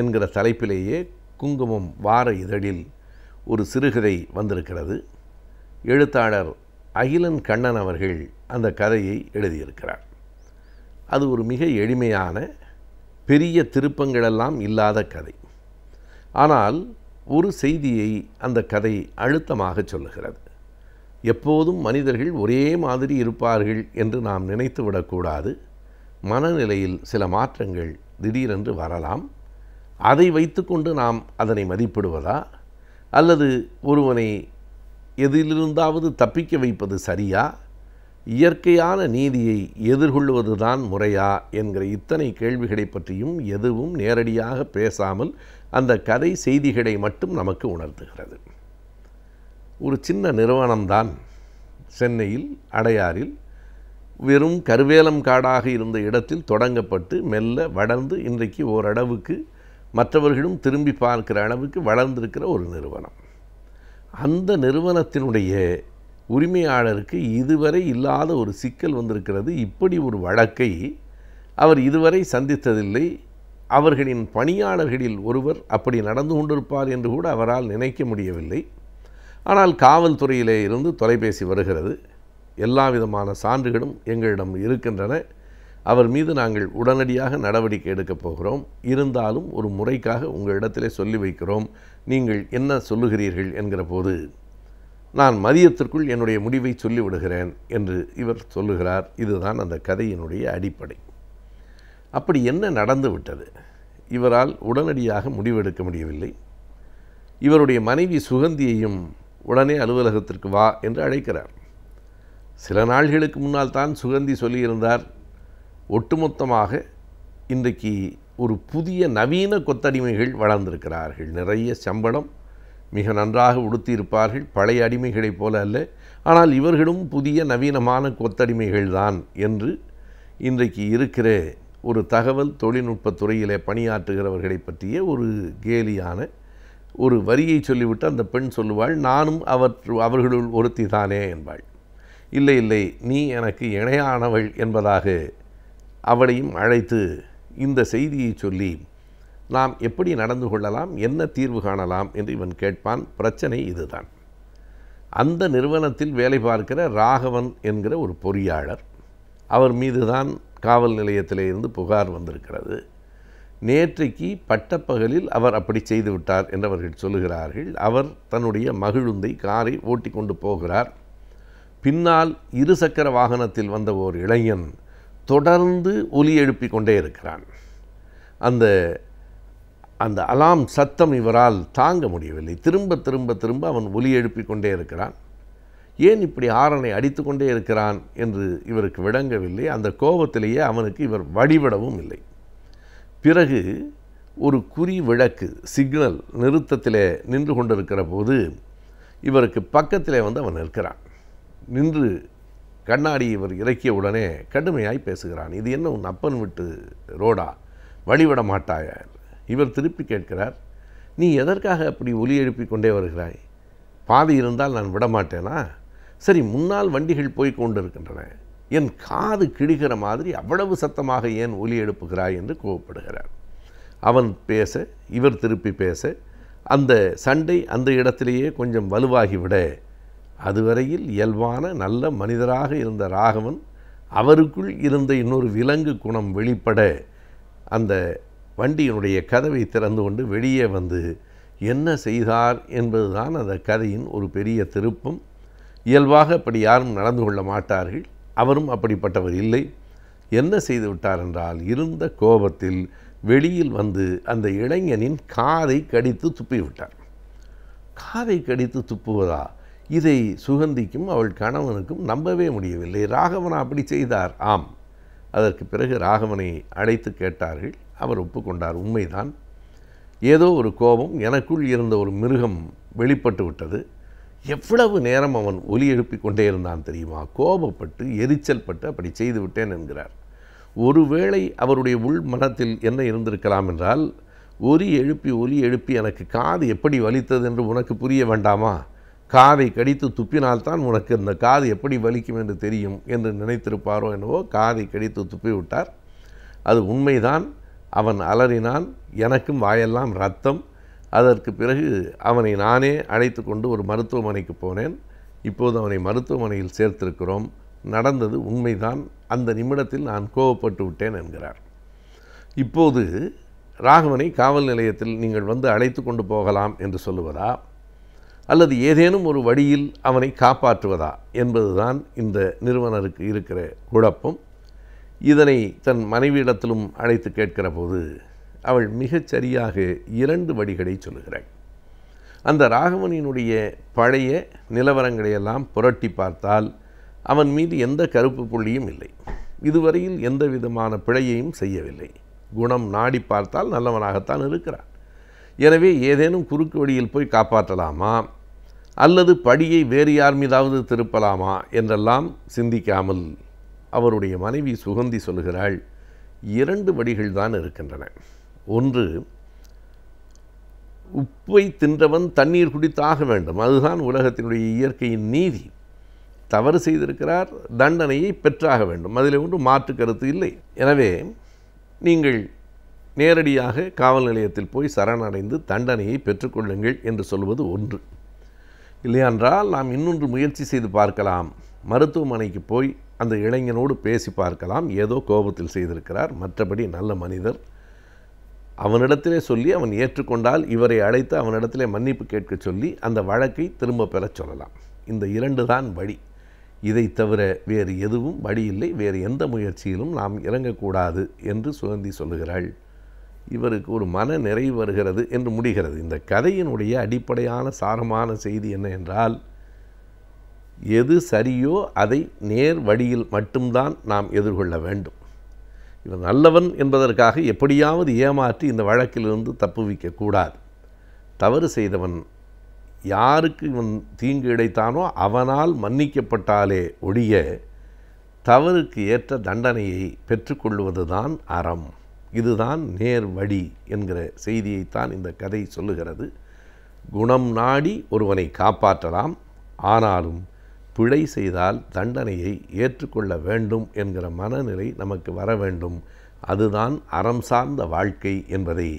Speaker 6: என்கிற தலைப்பிலேயே குங்குமம் வார இதழில் ஒரு சிறுகதை வந்திருக்கிறது. எழுத்தாளர் அகிலன் கண்ணன் அவர்கள் அந்த கதையை எழுதியிருக்கிறார். அது ஒரு மிக எளிமையான பெரிய திருப்பங்களெல்லாம் இல்லாத கதை. ஆனால் ஒரு செய்தியை அந்த கதை அழுத்தமாக சொல்லுகிறது. எப்போதும் மனிதர்கள் ஒரே மாதிரி இருப்பார்கள் என்று நாம் நினைத்து விடக்கூடாது. மனநிலையில் சில மாற்றங்கள் திடீரென்று வரலாம். அதை வைத்துக்கொண்டு நாம் அதனை மதிப்பிடுவதா, அல்லது ஒருவனை எதிலிருந்தாவது தப்பிக்க வைப்பது சரியா, இயற்கையான நீதியை எதிர்கொள்வதுதான் முறையா என்கிற இத்தனை கேள்விகளை பற்றியும் எதுவும் நேரடியாக பேசாமல் அந்த கதை செய்திகளை மட்டும் நமக்கு உணர்த்துகிறது. ஒரு சின்ன நிறுவனம்தான் சென்னையில் அடையாறில் வெறும் கருவேலம் காடாக இருந்த இடத்தில் தொடங்கப்பட்டு மெல்ல வளர்ந்து இன்றைக்கு ஓரளவுக்கு மற்றவர்களும் திரும்பி பார்க்கிற அளவுக்கு வளர்ந்திருக்கிற ஒரு நிறுவனம். அந்த நிறுவனத்தினுடைய உரிமையாளருக்கு இதுவரை இல்லாத ஒரு சிக்கல் வந்திருக்கிறது. இப்படி ஒரு வழக்கை அவர் இதுவரை சந்தித்ததில்லை. அவர்களின் பணியாளர்களில் ஒருவர் அப்படி நடந்து கொண்டிருப்பார் என்று கூட அவரால் நினைக்க முடியவில்லை. ஆனால் காவல்துறையிலே இருந்து தொலைபேசி வருகிறது. எல்லா விதமான சான்றுகளும் எங்களிடம் இருக்கின்றன. அவர் மீது நாங்கள் உடனடியாக நடவடிக்கை எடுக்கப் போகிறோம். இருந்தாலும் ஒரு முறைக்காக உங்களிடத்திலே சொல்லி வைக்கிறோம், நீங்கள் என்ன சொல்லுகிறீர்கள் என்கிற போது, நான் மதியத்திற்குள் என்னுடைய முடிவை சொல்லிவிடுகிறேன் என்று இவர் சொல்லுகிறார். இதுதான் அந்த கதையினுடைய அடிப்படை. அப்படி என்ன நடந்து விட்டது? இவரால் உடனடியாக முடிவெடுக்க முடியவில்லை. இவருடைய மனைவி சுகந்தியையும் உடனே அலுவலகத்திற்கு வா என்று அழைக்கிறார். சில நாள்களுக்கு முன்னால் தான் சுகந்தி சொல்லியிருந்தார், ஒட்டுமொத்தமாக இன்றைக்கு ஒரு புதிய நவீன கொத்தடிமைகள் வளர்ந்திருக்கிறார்கள். நிறைய சம்பளம், மிக நன்றாக உடுத்தியிருப்பார்கள், பழைய அடிமைகளைப் போல அல்ல, ஆனால் இவர்களும் புதிய நவீனமான கொத்தடிமைகள் தான் என்று இன்றைக்கு இருக்கிற ஒரு தகவல் தொழில்நுட்பத் துறையிலே பணியாற்றுகிறவர்களை பற்றிய ஒரு கேலியான ஒரு வரியை சொல்லிவிட்டு அந்த பெண் சொல்லுவாள், நானும் அவர்களுள் ஒருத்தி தானே என்பாள். இல்லை இல்லை, நீ எனக்கு இணையானவள் என்பதாக அவளையும் அழைத்து இந்த செய்தியை சொல்லி நாம் எப்படி நடந்து கொள்ளலாம், என்ன தீர்வு காணலாம் என்று இவன் கேட்பான். பிரச்சனை இதுதான். அந்த நிறுவனத்தில் வேலை பார்க்கிற ராகவன் என்கிற ஒரு பொறியாளர், அவர் மீதுதான் காவல் நிலையத்திலே இருந்து புகார் வந்திருக்கிறது. நேற்றைக்கு பட்டப்பகலில் அவர் அப்படி செய்து விட்டார் என்று அவர்கள் சொல்லுகிறார்கள். அவர் தன்னுடைய மகிழுந்தை காரை ஓட்டி கொண்டு போகிறார். பின்னால் இருசக்கர வாகனத்தில் வந்த ஓர் இளைஞன் தொடர்ந்து ஒலி எழுப்பி கொண்டே இருக்கிறான். அந்த அலாம் சத்தம் இவரால் தாங்க முடியவில்லை. திரும்ப திரும்ப திரும்ப அவன் ஒலி எழுப்பி கொண்டே இருக்கிறான். ஏன் இப்படி ஆரனை அடித்து கொண்டே இருக்கிறான் என்று இவருக்கு விளங்கவில்லை. அந்த கோபத்திலேயே அவனுக்கு இவர் வழிவிடவும் இல்லை. பிறகு ஒரு குறி விளக்கு சிக்னல் நிறுத்தத்திலே நின்று கொண்டிருக்கிற போது இவருக்கு பக்கத்திலே வந்து அவன் நிற்கிறான். நின்று கண்ணாடி இவர் இறக்கிய உடனே கடுமையாய் பேசுகிறான். இது என்ன உன் அப்பன் விட்டு ரோடா, வழிவிட மாட்டாயா? இவர் திருப்பி கேட்கிறார், நீ எதற்காக அப்படி ஒலி எழுப்பி கொண்டே வருகிறாய்? பாதி இருந்தால் நான் விடமாட்டேனா? சரி, முன்னால் வண்டிகள் போய் கொண்டிருக்கின்றன, என் காது கிழிகிற மாதிரி அவ்வளவு சத்தமாக ஏன் ஒலி எழுப்புகிறாய் என்று கோபப்படுகிறார். அவன் பேச, இவர் திருப்பி பேச, அந்த சண்டை அந்த இடத்திலேயே கொஞ்சம் வலுவாகிவிட, அதுவரையில் இயல்பான நல்ல மனிதராக இருந்த ராகவன் அவருக்குள் இருந்த இன்னொரு விலங்கு குணம் வெளிப்பட அந்த வண்டியினுடைய கதவை திறந்து கொண்டு வெளியே வந்து என்ன செய்தார் என்பதுதான் அந்த கதையின் ஒரு பெரிய திருப்பம். இயல்பாக அப்படி யாரும் நடந்து கொள்ள மாட்டார்கள். அவரும் அப்படிப்பட்டவர் இல்லை. என்ன செய்து விட்டார் என்றால், இருந்த கோபத்தில் வெளியில் வந்து அந்த இளைஞனின் காதை கடித்து துப்பிவிட்டார். காதை கடித்து துப்புவதா? இதை சுகந்திக்கும் அவள் கணவனுக்கும் நம்பவே முடியவில்லை. ராகவனா அப்படி செய்தார்? ஆம். அதற்கு பிறகு ராகவனை அழைத்து கேட்டார்கள். அவர் ஒப்புக்கொண்டார், உண்மைதான், ஏதோ ஒரு கோபம், எனக்குள் இருந்த ஒரு மிருகம் வெளிப்பட்டு விட்டது. எவ்வளவு நேரம் அவன் ஒலி எழுப்பி கொண்டே இருந்தான் தெரியுமா? கோபப்பட்டு எரிச்சல் பட்டு அப்படி செய்து விட்டேன் என்கிறார். ஒருவேளை அவருடைய உள் மனத்தில் என்ன இருந்திருக்கலாம் என்றால், ஒலி எழுப்பி எனக்கு காது எப்படி வலித்தது என்று உனக்கு புரிய வேண்டாமா? காதை கடித்து துப்பினால்தான் உனக்கு அந்த காது எப்படி வலிக்கும் என்று தெரியும் என்று நினைத்திருப்பாரோ என்னவோ. காதை கடித்து துப்பி விட்டார். அது உண்மைதான். அவன் அலறினான். எனக்கும் வாயெல்லாம் ரத்தம். அதற்கு பிறகு அவனை நானே அழைத்து கொண்டு ஒரு மருத்துவமனைக்கு போனேன். இப்போது அவனை மருத்துவமனையில் சேர்த்திருக்கிறோம். நடந்தது உண்மைதான். அந்த நிமிடத்தில் நான் கோபப்பட்டு விட்டேன் என்கிறார். இப்போது ராகவனை காவல் நிலையத்தில் நீங்கள் வந்து அழைத்து கொண்டு போகலாம் என்று சொல்லுவதா, அல்லது ஏதேனும் ஒரு வழியில் அவனை காப்பாற்றுவதா என்பதுதான் இந்த நிறுவனருக்கு இருக்கிற குழப்பம். இதனை தன் மனைவியிடத்திலும் அழைத்து கேட்கிற போது அவள் மிகச் சரியாக 2 வழிகளை சொல்லுகிறாள். அந்த ராகவனினுடைய பழைய நிலவரங்களையெல்லாம் புரட்டி பார்த்தால் அவன் மீது எந்த கருப்பு புள்ளியும் இல்லை. இதுவரையில் எந்த விதமான பிழையையும் செய்யவில்லை. குணம் நாடி பார்த்தால் நல்லவனாகத்தான் இருக்கிறான். எனவே ஏதேனும் குறுக்கு வழியில் போய் காப்பாற்றலாமா, அல்லது படியை வேறு யார் மீதாவது திருப்பலாமா என்றெல்லாம் சிந்திக்காமல் அவருடைய மனைவி சுகந்தி சொல்லுகிறாள், 2 வழிகள் தான் இருக்கின்றன. ஒன்று, உப்பை தின்றவன் தண்ணீர் குடித்தாக வேண்டும். அதுதான் உலகத்தினுடைய இயற்கையின் நீதி. தவறு செய்திருக்கிறார், தண்டனையை பெற்றாக வேண்டும். அதில் ஒன்று மாற்று கருத்து இல்லை. எனவே நீங்கள் நேரடியாக காவல் நிலையத்தில் போய் சரணடைந்து தண்டனையை பெற்றுக்கொள்ளுங்கள் என்று சொல்வது ஒன்று. இல்லையென்றால் நாம் இன்னொன்று முயற்சி செய்து பார்க்கலாம். மருத்துவமனைக்கு போய் அந்த இளைஞனோடு பேசி பார்க்கலாம். ஏதோ கோபத்தில் செய்திருக்கிறார், மற்றபடி நல்ல மனிதர். அவனிடத்திலே சொல்லி அவன் ஏற்றுக்கொண்டால் இவரை அழைத்து அவனிடத்திலே மன்னிப்பு கேட்க சொல்லி அந்த வழக்கை திரும்ப பெறச் சொல்லலாம். இந்த 2 தான் வழி. இதை தவிர வேறு எதுவும் வழி இல்லை. வேறு எந்த முயற்சியிலும் நாம் இறங்கக்கூடாது என்று சுகந்தி சொல்லுகிறாள். இவருக்கு ஒரு மன நிறைவு வருகிறது என்று முடிகிறது. இந்த கதையினுடைய அடிப்படையான சாரமான செய்தி என்ன என்றால், எது சரியோ அதை நேர் வழியில் மட்டும்தான் நாம் எதிர்கொள்ள வேண்டும். இவன் நல்லவன் என்பதற்காக எப்படியாவது ஏமாற்றி இந்த வழக்கிலிருந்து தப்புவிக்கக்கூடாது. தவறு செய்தவன் யாருக்கு இவன் தீங்கு இழைத்தானோ அவனால் மன்னிக்கப்பட்டாலே ஒழிய தவறுக்கு ஏற்ற தண்டனையை பெற்றுக்கொள்வதுதான் அறம். இதுதான் நேர் வழி என்கிற செய்தியைத்தான் இந்த கதை சொல்லுகிறது. குணம் நாடி ஒருவனை காப்பாற்றலாம், ஆனாலும் பிழை செய்தால் தண்டனையை ஏற்றுக்கொள்ள வேண்டும் என்கிற மனநிலை நமக்கு வர வேண்டும். அதுதான் அறம் சார்ந்த வாழ்க்கை என்பதை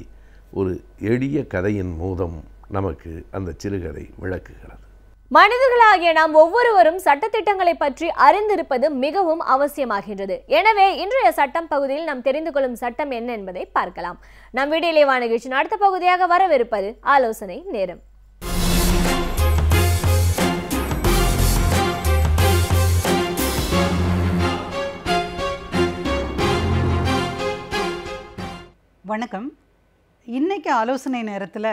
Speaker 6: ஒரு எளிய கதையின் மூலம் நமக்கு அந்த சிறுகதை விளக்குகிறது.
Speaker 1: மனிதர்களாகிய நாம் ஒவ்வொருவரும் சட்டத்திட்டங்களை பற்றி அறிந்திருப்பது மிகவும் அவசியமாகின்றது. எனவே இன்றைய சட்டம் பகுதியில் நாம் தெரிந்து கொள்ளும் சட்டம் என்ன என்பதை பார்க்கலாம். நம் வீடியோலே நிகழ்ச்சியின் அடுத்த பகுதியாக வரவிருப்பது ஆலோசனை நேரம்.
Speaker 7: வணக்கம். இன்னைக்கு ஆலோசனை நேரத்தில்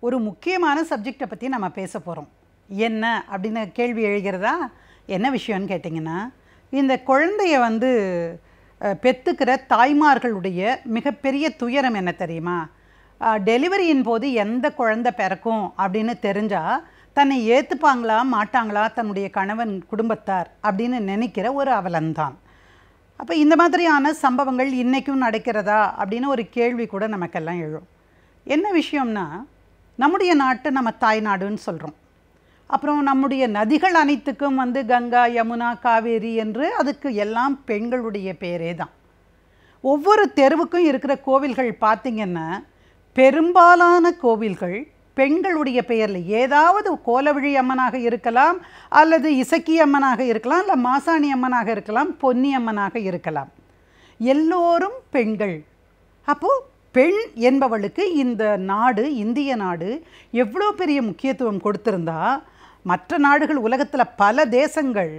Speaker 7: ஒரு முக்கியமான சப்ஜெக்டை பற்றி நம்ம பேச போகிறோம். என்ன அப்படின்னு கேள்வி எழுகிறதா? என்ன விஷயம்னு கேட்டிங்கன்னா, இந்த குழந்தைய பெற்றுக்கிற தாய்மார்களுடைய மிகப்பெரிய துயரம் என்ன தெரியுமா? டெலிவரியின் போது எந்த குழந்தை பிறக்கும் அப்படின்னு தெரிஞ்சால் தன்னை ஏற்றுப்பாங்களா மாட்டாங்களா தன்னுடைய கணவன் குடும்பத்தார் அப்படின்னு நினைக்கிற ஒரு அவலம்தான். அப்போ இந்த மாதிரியான சம்பவங்கள் இன்றைக்கும் நடக்கிறதா அப்படின்னு ஒரு கேள்வி கூட நமக்கெல்லாம் எழும். என்ன விஷயம்னா, நம்முடைய நாட்டை நம்ம தாய்நாடுன்னு சொல்கிறோம். அப்புறம் நம்முடைய நதிகள் அனைத்துக்கும் கங்கா, யமுனா, காவேரி என்று அதுக்கு எல்லாம் பெண்களுடைய பேரே தான். ஒவ்வொரு தெருவுக்கும் இருக்கிற கோவில்கள் பார்த்திங்கன்னா பெரும்பாலான கோவில்கள் பெண்களுடைய பெயரில், ஏதாவது கோலவிழி அம்மனாக இருக்கலாம், அல்லது இசக்கி அம்மனாக இருக்கலாம், இல்லை மாசாணி அம்மனாக இருக்கலாம், பொன்னி அம்மனாக இருக்கலாம். எல்லோரும் பெண்கள். அப்போது பெண் என்பவளுக்கு இந்த நாடு, இந்திய நாடு எவ்வளோ பெரிய முக்கியத்துவம் கொடுத்திருந்தா, மற்ற நாடுகள் உலகத்தில் பல தேசங்கள்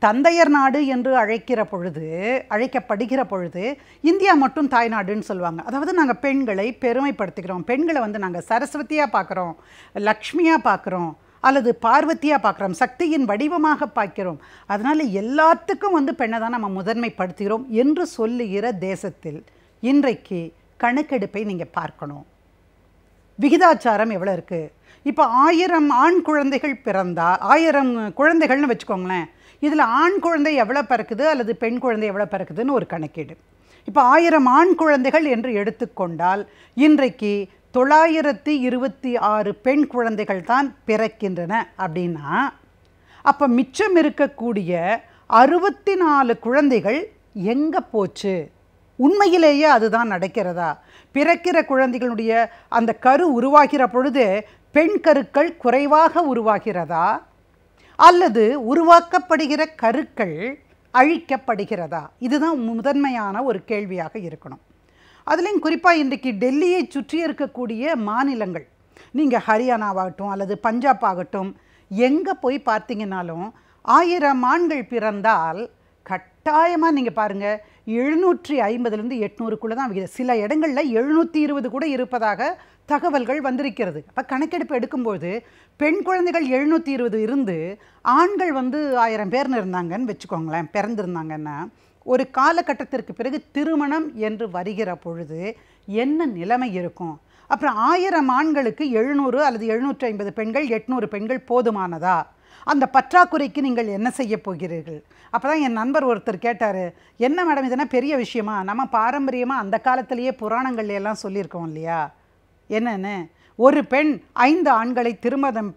Speaker 7: தந்தையர் நாடு என்று அழைக்கப்படுகிற பொழுது இந்தியா மட்டும் தாய்நாடுன்னு சொல்லுவாங்க. அதாவது நாங்கள் பெண்களை பெருமைப்படுத்திக்கிறோம், பெண்களை நாங்கள் சரஸ்வதியாக பார்க்குறோம், லக்ஷ்மியாக பார்க்குறோம், அல்லது பார்வதியாக பார்க்குறோம், சக்தியின் வடிவமாக பார்க்கிறோம். அதனால் எல்லாத்துக்கும் பெண்ணை தான் நம்ம முதன்மைப்படுத்துகிறோம் என்று சொல்லுகிற தேசத்தில் இன்றைக்கு கணக்கெடுப்பை நீங்கள் பார்க்கணும். விகிதாச்சாரம் எவ்வளோ இருக்குது? இப்போ 1000 ஆண் குழந்தைகள் பிறந்தால், 1000 குழந்தைகள்னு வச்சுக்கோங்களேன், இதில் ஆண் குழந்தை எவ்வளோ பிறக்குது அல்லது பெண் குழந்தை எவ்வளோ பிறக்குதுன்னு ஒரு கணக்கீடு. இப்போ 1000 ஆண் குழந்தைகள் என்று எடுத்துக்கொண்டால் இன்றைக்கு 926 பெண் குழந்தைகள் தான் பிறக்கின்றன அப்படின்னா, அப்போ மிச்சம் இருக்கக்கூடிய 64 குழந்தைகள் எங்கே போச்சு? உண்மையிலேயே அதுதான் நடக்கிறதா? பிறக்கிற குழந்தைகளுடைய அந்த கரு உருவாகிற பொழுது பெண் கருக்கள் குறைவாக உருவாகிறதா, அல்லது உருவாக்கப்படுகிற கருக்கள் அழிக்கப்படுகிறதா? இதுதான் முதன்மையான ஒரு கேள்வியாக இருக்கணும். அதுலேயும் குறிப்பாக இன்றைக்கு டெல்லியை சுற்றி இருக்கக்கூடிய மாநிலங்கள், நீங்கள் ஹரியானாவாகட்டும் அல்லது பஞ்சாப் ஆகட்டும், எங்கே போய் பார்த்தீங்கன்னாலும் 1000 ஆண்கள் பிறந்தால் கட்டாயமாக நீங்கள் பாருங்கள் 750லேருந்து 800க்குள்ளே தான் விகிதம். சில இடங்களில் 720 கூட இருப்பதாக தகவல்கள் வந்திருக்கிறது. அப்போ கணக்கெடுப்பு எடுக்கும்போது பெண் குழந்தைகள் 720 இருந்து ஆண்கள் 1000 பேர்னு இருந்தாங்கன்னு வச்சுக்கோங்களேன், பிறந்திருந்தாங்கன்னா, ஒரு காலகட்டத்திற்கு பிறகு திருமணம் என்று வருகிற பொழுது என்ன நிலைமை இருக்கும்? அப்புறம் 1000 ஆண்களுக்கு 700 அல்லது 750 பெண்கள் 800 பெண்கள் போதுமானதா? அந்த பற்றாக்குறைக்கு நீங்கள் என்ன செய்ய போகிறீர்கள்? அப்போ தான் என் நண்பர் ஒருத்தர் கேட்டார், என்ன மேடம் இதெல்லாம் பெரிய விஷயமா? நம்ம பாரம்பரியமாக அந்த காலத்திலேயே புராணங்கள்ல எல்லாம் சொல்லியிருக்கோம் இல்லையா? என்னென்னு, ஒரு பெண் 5 ஆண்களை திருமணம்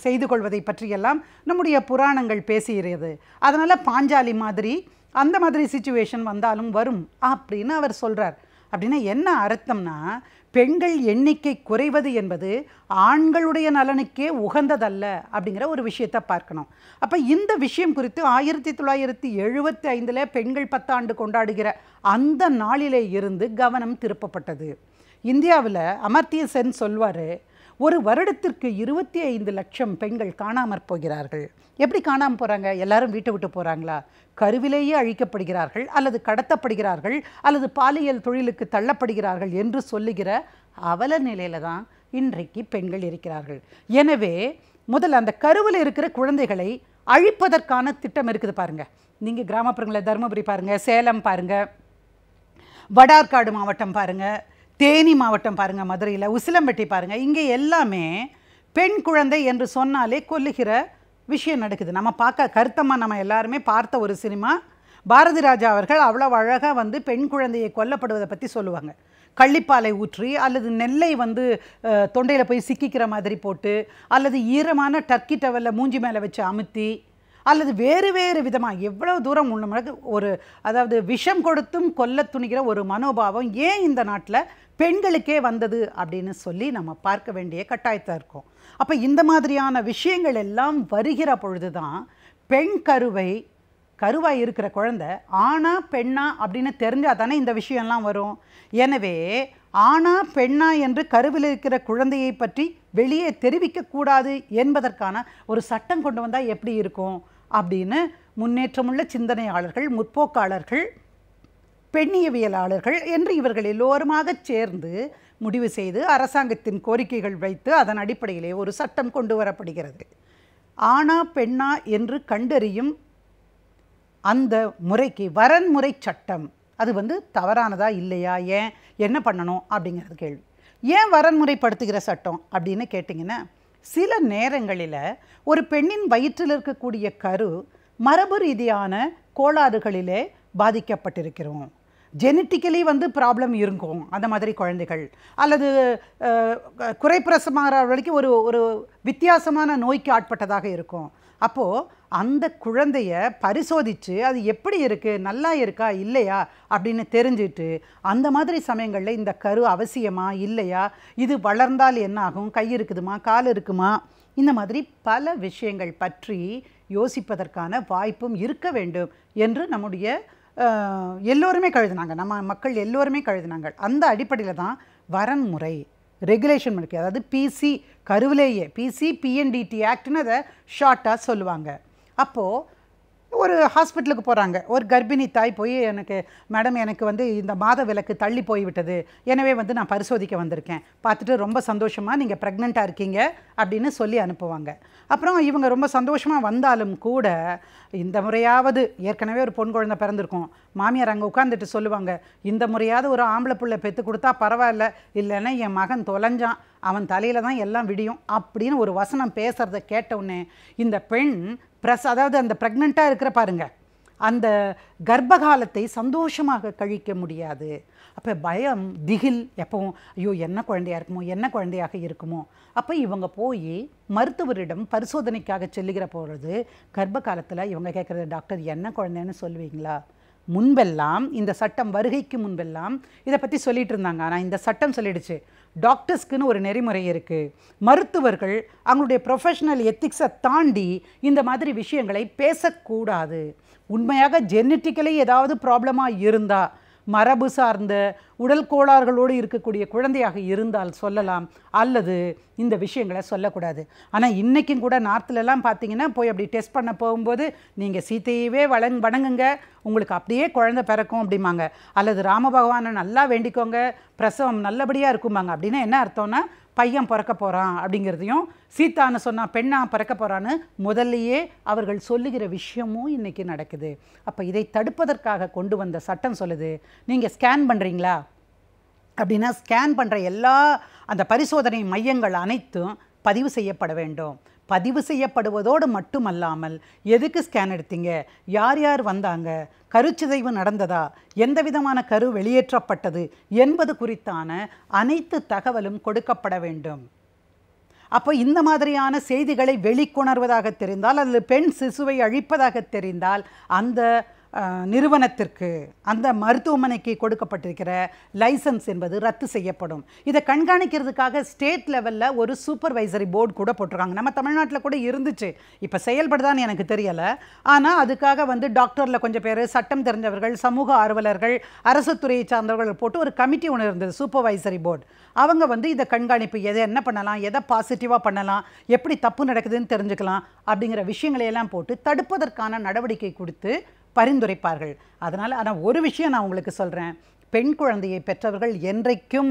Speaker 7: செய்து கொள்வதை பற்றியெல்லாம் நம்முடைய புராணங்கள் பேசுகிறது. அதனால் பாஞ்சாலி மாதிரி அந்த மாதிரி சிச்சுவேஷன் வந்தாலும் வரும் அப்படின்னு அவர் சொல்கிறார். அப்படின்னா என்ன அர்த்தம்னா, பெண்கள் எண்ணிக்கை குறைவது என்பது ஆண்களுடைய நலனுக்கே உகந்ததல்ல அப்படிங்கிற ஒரு விஷயத்தை பார்க்கணும். அப்போ இந்த விஷயம் குறித்து 1975 பெண்கள் 10 ஆண்டு கொண்டாடுகிற அந்த நாளிலே இருந்து கவனம் திருப்பப்பட்டது. இந்தியாவில் அமர்த்திய சென் சொல்வார், ஒரு வருடத்திற்கு 25 லட்சம் பெண்கள் காணாமற் போகிறார்கள். எப்படி காணாமல் போகிறாங்க? எல்லாரும் வீட்டை விட்டு போகிறாங்களா? கருவிலேயே அழிக்கப்படுகிறார்கள், அல்லது கடத்தப்படுகிறார்கள், அல்லது பாலியல் தொழிலுக்கு தள்ளப்படுகிறார்கள் என்று சொல்லுகிற அவல நிலையில தான் இன்றைக்கு பெண்கள் இருக்கிறார்கள். எனவே முதல்ல அந்த கருவில் இருக்கிற குழந்தைகளை அழிப்பதற்கான திட்டம் இருக்குது பாருங்கள். நீங்கள் கிராமப்புறங்களில் தருமபுரி பாருங்கள், சேலம் பாருங்கள், வடார்காடு மாவட்டம் பாருங்கள், தேனி மாவட்டம் பாருங்கள், மதுரையில் உசிலம்பட்டி பாருங்கள். இங்கே எல்லாமே பெண் குழந்தை என்று சொன்னாலே கொல்லுகிற விஷயம் நடக்குது. நம்ம கருத்தமாக நம்ம எல்லாருமே பார்த்த ஒரு சினிமா. பாரதி ராஜா அவர்கள் அவ்வளோ அழகாக பெண் குழந்தையை கொல்லப்படுவதை பற்றி சொல்லுவாங்க. கள்ளிப்பாலை ஊற்றி, அல்லது நெல்லை தொண்டையில் போய் சிக்கிக்கிற மாதிரி போட்டு, அல்லது ஈரமான டர்க்கி டவலில் மூஞ்சி மேலே வச்சு அமுத்தி, அல்லது வேறு வேறு விதமாக எவ்வளோ தூரம் ஒரு அதாவது விஷம் கொடுத்தும் கொல்ல துணிகிற ஒரு மனோபாவம் ஏன் இந்த நாட்டில் பெண்களுக்கே வந்தது அப்படின்னு சொல்லி நம்ம பார்க்க வேண்டிய கட்டாயத்தில் இருக்கோம். அப்போ இந்த மாதிரியான விஷயங்கள் எல்லாம் வருகிற பொழுது தான் பெண் கருவாய் இருக்கிற குழந்தை ஆணா பெண்ணா அப்படின்னு தெரிஞ்சால் தானே இந்த விஷயம்லாம் வரும். எனவே ஆணா பெண்ணா என்று கருவில் இருக்கிற குழந்தையை பற்றி வெளியே தெரிவிக்கக்கூடாது என்பதற்கான ஒரு சட்டம் கொண்டு வந்தால் எப்படி இருக்கும் அப்படின்னு முன்னேற்றமுள்ள சிந்தனையாளர்கள், முற்போக்காளர்கள், பெண்ணியவியலாளர்கள் என்று இவர்கள் எல்லோருமாக சேர்ந்து முடிவு செய்து அரசாங்கத்தின் கோரிக்கைகள் வைத்து அதன் அடிப்படையிலே ஒரு சட்டம் கொண்டு வரப்படுகிறது. ஆணா பெண்ணா என்று கண்டறியும் அந்த முறைக்கு வரன்முறை சட்டம் அது தவறானதா இல்லையா, ஏன் என்ன பண்ணணும் அப்படிங்கிறது கேள்வி. ஏன் வரன்முறைப்படுத்துகிற சட்டம் அப்படின்னு கேட்டிங்கன்னா, சில நேரங்களில் ஒரு பெண்ணின் வயிற்றில் இருக்கக்கூடிய கரு மரபு ரீதியான கோளாறுகளிலே பாதிக்கப்பட்டிருக்கிறோம். ஜெனட்டிக்கலி ப்ராப்ளம் இருக்கும் அந்த மாதிரி குழந்தைகள், அல்லது குறைப்பிரசமாகிற வரைக்கும் ஒரு வித்தியாசமான நோய்க்கு ஆட்பட்டதாக இருக்கும். அப்போது அந்த குழந்தைய பரிசோதித்து அது எப்படி இருக்குது, நல்லா இருக்கா இல்லையா அப்படின்னு தெரிஞ்சுட்டு அந்த மாதிரி சமயங்களில் இந்த கரு அவசியமா இல்லையா, இது வளர்ந்தால் என்ன ஆகும், கை இருக்குதுமா கால் இருக்குமா, இந்த மாதிரி பல விஷயங்கள் பற்றி யோசிப்பதற்கான வாய்ப்பும் இருக்க வேண்டும் என்று நம்முடைய எல்லோருமே கழுதினாங்க, நம்ம மக்கள் எல்லோருமே கழுதினாங்க. அந்த அடிப்படையில் தான் வரன்முறை ரெகுலேஷன் இருக்குது. அதாவது பிசி கருவிலேயே PNDT ஆக்ட்னு அதை ஷார்ட்டாக சொல்லுவாங்க. அப்போது ஒரு ஹாஸ்பிட்டலுக்கு போகிறாங்க, ஒரு கர்ப்பிணி தாய் போய் எனக்கு மேடம் எனக்கு இந்த மாத விலக்கு தள்ளி போய்விட்டது, எனவே நான் பரிசோதிக்க வந்திருக்கேன், பார்த்துட்டு ரொம்ப சந்தோஷமாக நீங்கள் ப்ரெக்னெண்ட்டாக இருக்கீங்க அப்படின்னு சொல்லி அனுப்புவாங்க. அப்புறம் இவங்க ரொம்ப சந்தோஷமாக வந்தாலும் கூட இந்த முறையாவது ஏற்கனவே ஒரு பொன் குழந்தை பிறந்திருக்கும், மாமியார் அங்கே உட்காந்துட்டு சொல்லுவாங்க, இந்த முறையாவது ஒரு ஆம்பளை பிள்ளை பெற்று கொடுத்தா பரவாயில்ல, இல்லைன்னா என் மகன் தொலைஞ்சான், அவன் தலையில் தான் எல்லாம் விடியும் அப்படின்னு ஒரு வசனம் பேசுகிறத கேட்டவுடனே இந்த பெண் அதாவது அந்த ப்ரெக்னெண்ட்டாக இருக்கிற பாருங்க, அந்த கர்ப்பகாலத்தை சந்தோஷமாக கழிக்க முடியாது. அப்போ பயம், திகில், எப்பவும் ஐயோ என்ன குழந்தையாக இருக்குமோ, என்ன குழந்தையாக இருக்குமோ. அப்போ இவங்க போய் மருத்துவரிடம் பரிசோதனைக்காக செல்லுகிற பொழுது கர்ப்ப காலத்தில் இவங்க கேட்குறது, டாக்டர் என்ன குழந்தைன்னு சொல்லுவீங்களா? முன்பெல்லாம் இந்த சட்டம் வருகைக்கு முன்பெல்லாம் இதை பற்றி சொல்லிட்டு இருந்தாங்க. ஆனால் இந்த சட்டம் சொல்லிடுச்சு, டாக்டர்ஸ்க்குன்னு ஒரு நெறிமுறை இருக்குது. மருத்துவர்கள் அவங்களுடைய ப்ரொஃபஷனல் எத்திக்ஸை தாண்டி இந்த மாதிரி விஷயங்களை பேசக்கூடாது. உண்மையாக ஜெனட்டிக்கலி ஏதாவது ப்ராப்ளமாக இருந்தால், மரபு சார்ந்த உடல் கோளாறுகளோடு இருக்கக்கூடிய குழந்தையாக இருந்தால் சொல்லலாம், அல்லது இந்த விஷயங்களை சொல்லக்கூடாது. ஆனால் இன்றைக்கும் கூட நார்த்துலலாம் பார்த்தீங்கன்னா போய் அப்படி டெஸ்ட் பண்ண போகும்போது நீங்கள் சீத்தையவே வணங்குங்க, உங்களுக்கு அப்படியே குழந்தை பிறக்கும் அப்படிம்பாங்க. அல்லது ராம பகவானை நல்லா வேண்டிக்கோங்க, பிரசவம் நல்லபடியாக இருக்கும்பாங்க. அப்படின்னா என்ன அர்த்தம்னா பையன் பிறக்க போகிறான் அப்படிங்கிறதையும், சீத்தான்னு சொன்னால் பெண்ணா பிறக்க போகிறான்னு முதல்லையே அவர்கள் சொல்லுகிற விஷயமும் இன்றைக்கி நடக்குது. அப்போ இதை தடுப்பதற்காக கொண்டு வந்த சட்டம் சொல்லுது, நீங்கள் ஸ்கேன் பண்ணுறீங்களா அப்படின்னா ஸ்கேன் பண்ணுற எல்லா அந்த பரிசோதனை மையங்கள் அனைத்தும் பதிவு செய்யப்பட வேண்டும். பதிவு செய்யப்படுவதோடு மட்டுமல்லாமல் எதுக்கு ஸ்கேன் எடுத்தீங்க, யார் யார் வந்தாங்க, கருச்சிதைவு நடந்ததா, எந்த விதமான கரு வெளியேற்றப்பட்டது என்பது குறித்தான அனைத்து தகவலும் கொடுக்கப்பட வேண்டும். அப்போ இந்த மாதிரியான செய்திகளை வெளிக்கொணர்வதாக தெரிந்தால், அல்லது பெண் சிசுவை அழிப்பதாக தெரிந்தால், அந்த நிறுவனத்திற்கு, அந்த மருத்துவமனைக்கு கொடுக்கப்பட்டிருக்கிற லைசன்ஸ் என்பது ரத்து செய்யப்படும். இதை கண்காணிக்கிறதுக்காக ஸ்டேட் லெவலில் ஒரு சூப்பர்வைசரி போர்டு கூட போட்டிருக்காங்க. நம்ம தமிழ்நாட்டில் கூட இருந்துச்சு, இப்போ செயல்படுதான்னு எனக்கு தெரியலை. ஆனால் அதுக்காக டாக்டரில் கொஞ்சம் பேர், சட்டம் தெரிஞ்சவர்கள், சமூக ஆர்வலர்கள், அரசு துறையை சார்ந்தவர்கள் போட்டு ஒரு கமிட்டி ஒன்று இருந்தது, சூப்பர்வைசரி போர்டு. அவங்க இதை கண்காணிப்பு, எதை என்ன பண்ணலாம், எதை பாசிட்டிவாக பண்ணலாம், எப்படி தப்பு நடக்குதுன்னு தெரிஞ்சுக்கலாம் அப்படிங்கிற விஷயங்களையெல்லாம் போட்டு தடுப்பதற்கான நடவடிக்கை கொடுத்து பரிந்துரைப்பார்கள். அதனால் ஆனால் ஒரு விஷயம் நான் உங்களுக்கு சொல்கிறேன், பெண் குழந்தையை பெற்றவர்கள் என்றைக்கும்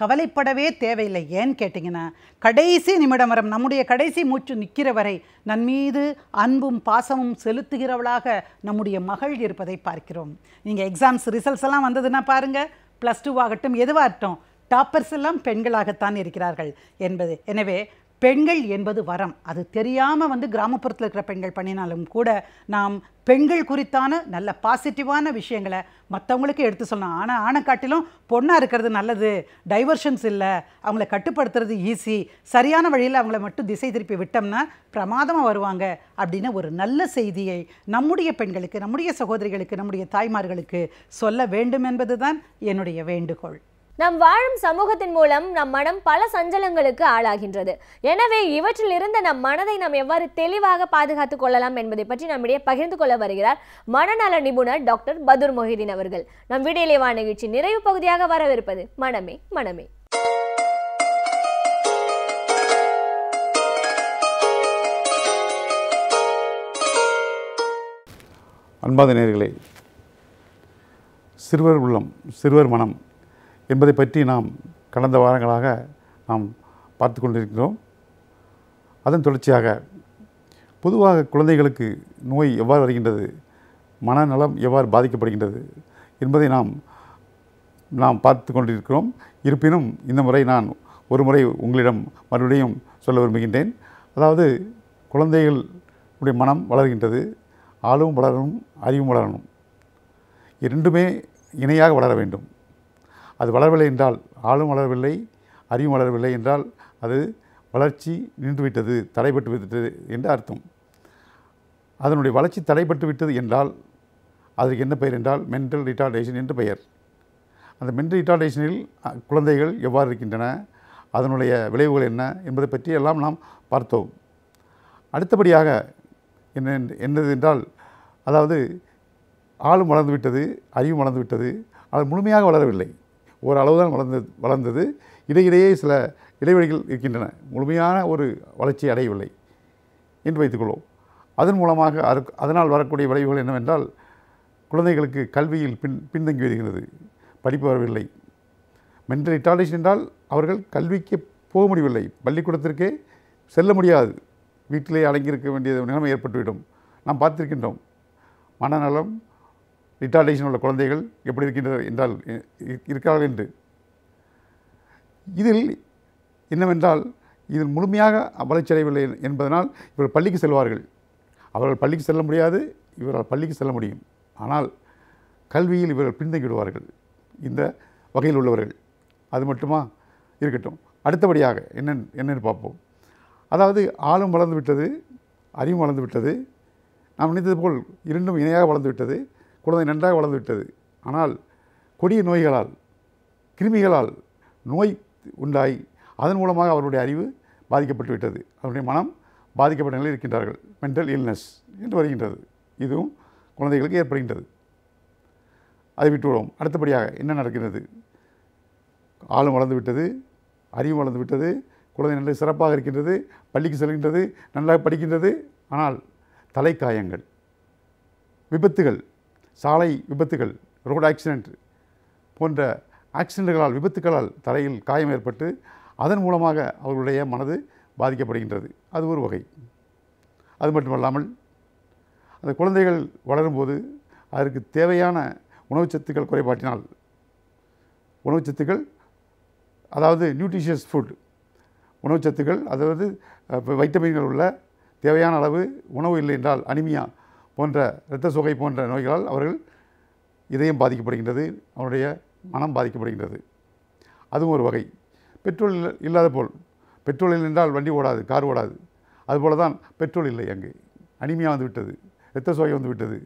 Speaker 7: கவலைப்படவே தேவையில்லை. ஏன்னு கேட்டிங்கன்னா, கடைசி நிமிடம் வரை, நம்முடைய கடைசி மூச்சு நிற்கிற வரை நன் மீது அன்பும் பாசமும் செலுத்துகிறவளாக நம்முடைய மகள் இருப்பதை பார்க்கிறோம். நீங்கள் எக்ஸாம்ஸ் ரிசல்ட்ஸ் எல்லாம் வந்ததுன்னா பாருங்கள், +2 ஆகட்டும் எதுவாகட்டும், டாப்பர்ஸ் எல்லாம் பெண்களாகத்தான் இருக்கிறார்கள் என்பது. எனவே பெண்கள் என்பது வரம். அது தெரியாமல் கிராமப்புறத்தில் இருக்கிற பெண்கள் பண்ணினாலும் கூட நாம் பெண்கள் குறித்தான நல்ல பாசிட்டிவான விஷயங்களை மற்றவங்களுக்கு எடுத்து சொல்லணும். ஆனால் ஆணை காட்டிலும் பொண்ணாக இருக்கிறது நல்லது, டைவர்ஷன்ஸ் இல்லை, அவங்கள கட்டுப்படுத்துறது ஈஸி, சரியான வழியில் அவங்கள மட்டும் திசை திருப்பி விட்டோம்னா பிரமாதமாக வருவாங்க அப்படின்னு ஒரு நல்ல செய்தியை நம்முடைய பெண்களுக்கு, நம்முடைய சகோதரிகளுக்கு, நம்முடைய தாய்மார்களுக்கு சொல்ல வேண்டும் என்பது தான் என்னுடைய வேண்டுகோள்.
Speaker 1: நம் வாழும் சமூகத்தின் மூலம் நம் மனம் பல சஞ்சலங்களுக்கு ஆளாகின்றது. எனவே இவற்றில் இருந்த நம் மனதை நாம் எவ்வாறு தெளிவாக பாதுகாத்துக் கொள்ளலாம் என்பதை பற்றி நம்மிடையே பகிர்ந்து கொள்ள வருகிறார் மனநல நிபுணர் டாக்டர் பதுர் மொஹிதீன் அவர்கள். நம் வீடியோலேவா நிகழ்ச்சி நிறைவு பகுதியாக வரவிருப்பது மனமே மனமே.
Speaker 8: அன்பாத நேயர்களே, சிறுவர் உள்ளம் சிறுவர் மனம் என்பதை பற்றி நாம் கடந்த வாரங்களாக நாம் பார்த்து கொண்டிருக்கிறோம். அதன் தொடர்ச்சியாக பொதுவாக குழந்தைகளுக்கு நோய் எவ்வாறு வருகின்றது, மனநலம் எவ்வாறு பாதிக்கப்படுகின்றது என்பதை நாம் பார்த்து கொண்டிருக்கிறோம். இருப்பினும் இந்த முறை நான் ஒரு முறை உங்களிடம் மறுபடியும் சொல்ல விரும்புகின்றேன். அதாவது குழந்தைகளுடைய மனம் வளர்கின்றது, ஆளும் வளரணும், அறிவும் வளரணும், இரண்டுமே இணையாக வளர வேண்டும். அது வளரவில்லை என்றால், ஆளும் வளரவில்லை, அறிவும் வளரவில்லை என்றால் அது வளர்ச்சி நின்றுவிட்டது, தடைபட்டு விட்டது என்று அர்த்தம். அதனுடைய வளர்ச்சி தடைபட்டு விட்டது என்றால் அதற்கு என்ன பெயர் என்றால் மென்டல் ரிட்டார்டேஷன் என்று பெயர். அந்த மென்டல் ரிட்டார்டேஷனில் குழந்தைகள் எவ்வாறு இருக்கின்றன, அதனுடைய விளைவுகள் என்ன என்பதை பற்றி எல்லாம் நாம் பார்த்தோம். அடுத்தபடியாக என்னது என்றால், அதாவது ஆளும் வளர்ந்து விட்டது, அறிவும் வளர்ந்து விட்டது, அது முழுமையாக வளரவில்லை, ஓரளவு தான் வளர்ந்தது, இடையிடையே சில இடைவெளிகள் இருக்கின்றன, முழுமையான ஒரு வளர்ச்சி அடையவில்லை என்று வைத்துக்கொள்வோம். அதன் மூலமாக அதனால் வரக்கூடிய விளைவுகள் என்னவென்றால், குழந்தைகளுக்கு கல்வியில் பின்தங்கி வருகிறது, படிப்பு வரவில்லை. மென்டல் ரிட்டார்டேஷன் என்றால் அவர்கள் கல்விக்கு போக முடியவில்லை, பள்ளிக்கூடத்திற்கே செல்ல முடியாது, வீட்டிலே அடங்கியிருக்க வேண்டிய நிலைமை ஏற்பட்டுவிடும். நாம் பார்த்திருக்கின்றோம். மனநலம் ரிட்டார்டேஷன் உள்ள குழந்தைகள் எப்படி இருக்கின்றனர் என்றால் இருக்கிறார்கள் என்று. இதில் என்னவென்றால், இதில் முழுமையாக வளர்ச்சி அடையவில்லை என்பதனால் இவர்கள் பள்ளிக்கு செல்வார்கள். அவர்கள் பள்ளிக்கு செல்ல முடியாது, இவரால் பள்ளிக்கு செல்ல முடியும். ஆனால் கல்வியில் இவர்கள் பின்தங்கிவிடுவார்கள், இந்த வகையில் உள்ளவர்கள். அது மட்டுமா இருக்கட்டும். அடுத்தபடியாக என்னென்னு பார்ப்போம். அதாவது ஆளும் வளர்ந்து விட்டது, அறிவும் வளர்ந்து விட்டது. நாம் நினைத்தது போல் இரண்டும் இணையாக வளர்ந்து விட்டது. குழந்தை நன்றாக வளர்ந்து விட்டது. ஆனால் கொடிய நோய்களால், கிருமிகளால் நோய் உண்டாகி அதன் மூலமாக அவருடைய அறிவு பாதிக்கப்பட்டு விட்டது. அவருடைய மனம் பாதிக்கப்பட்ட நிலையில் இருக்கின்றார்கள். மென்டல் இல்னஸ் என்று வருகின்றது. இதுவும் குழந்தைகளுக்கு ஏற்படுகின்றது. அதை விட்டுவிடுவோம். அடுத்தபடியாக என்ன நடக்கிறது? ஆளும் வளர்ந்து விட்டது, அறிவும் வளர்ந்து விட்டது, குழந்தை நல்ல சிறப்பாக இருக்கின்றது, பள்ளிக்கு செல்கின்றது, நன்றாக படிக்கின்றது. ஆனால் தலைக்காயங்கள், விபத்துகள், சாலை விபத்துகள், ரோடு ஆக்சிடெண்ட் போன்ற ஆக்சிடெண்ட்டுகளால், விபத்துக்களால் தலையில் காயம் ஏற்பட்டு அதன் மூலமாக அவர்களுடைய மனது பாதிக்கப்படுகின்றது. அது ஒரு வகை. அது மட்டுமல்லாமல் அந்த குழந்தைகள் வளரும்போது அதற்கு தேவையான உணவுச்சத்துக்கள் குறைபாட்டினால், உணவுச்சத்துக்கள் அதாவது நியூட்ரிஷியஸ் ஃபுட், உணவுச்சத்துக்கள் அதாவது வைட்டமின்கள் உள்ள தேவையான அளவு உணவு இல்லை என்றால் அனிமியா போன்ற இரத்த சோகை போன்ற நோய்களால் அவர்கள் இதயம் பாதிக்கப்படுகின்றது, அவருடைய மனம் பாதிக்கப்படுகின்றது. அதுவும் ஒரு வகை. பெட்ரோல் இல்லாத போல், பெட்ரோல் இல்லை என்றால் வண்டி ஓடாது, கார் ஓடாது. அதுபோல தான் பெட்ரோல் இல்லை, அங்கே அனிமியா வந்து விட்டது, இரத்த சோகை வந்து விட்டது,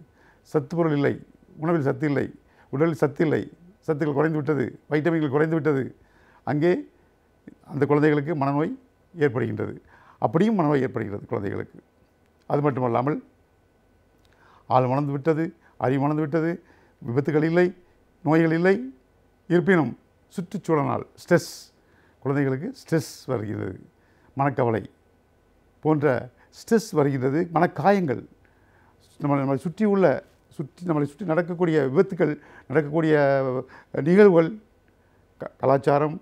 Speaker 8: சத்து பொருள் இல்லை, உணவில் சத்து இல்லை, உடலில் சத்து இல்லை, சத்துக்கள் குறைந்து விட்டது, வைட்டமின்கள் குறைந்து விட்டது. அங்கே அந்த குழந்தைகளுக்கு மனநோய் ஏற்படுகின்றது. அப்படியும் மனநோய் ஏற்படுகிறது குழந்தைகளுக்கு. அது மட்டுமல்லாமல் ஆள் வளர்ந்து விட்டது, அறிவு வளர்ந்து விட்டது, விபத்துகள் இல்லை, நோய்கள் இல்லை. இருப்பினும் சுற்றுச்சூழலால் ஸ்ட்ரெஸ், குழந்தைகளுக்கு ஸ்ட்ரெஸ் வருகிறது, மனக்கவலை போன்ற ஸ்ட்ரெஸ் வருகின்றது. மனக்காயங்கள், நம்மளை சுற்றி நடக்கக்கூடிய விபத்துக்கள், நடக்கக்கூடிய நிகழ்வுகள், கலாச்சாரம்,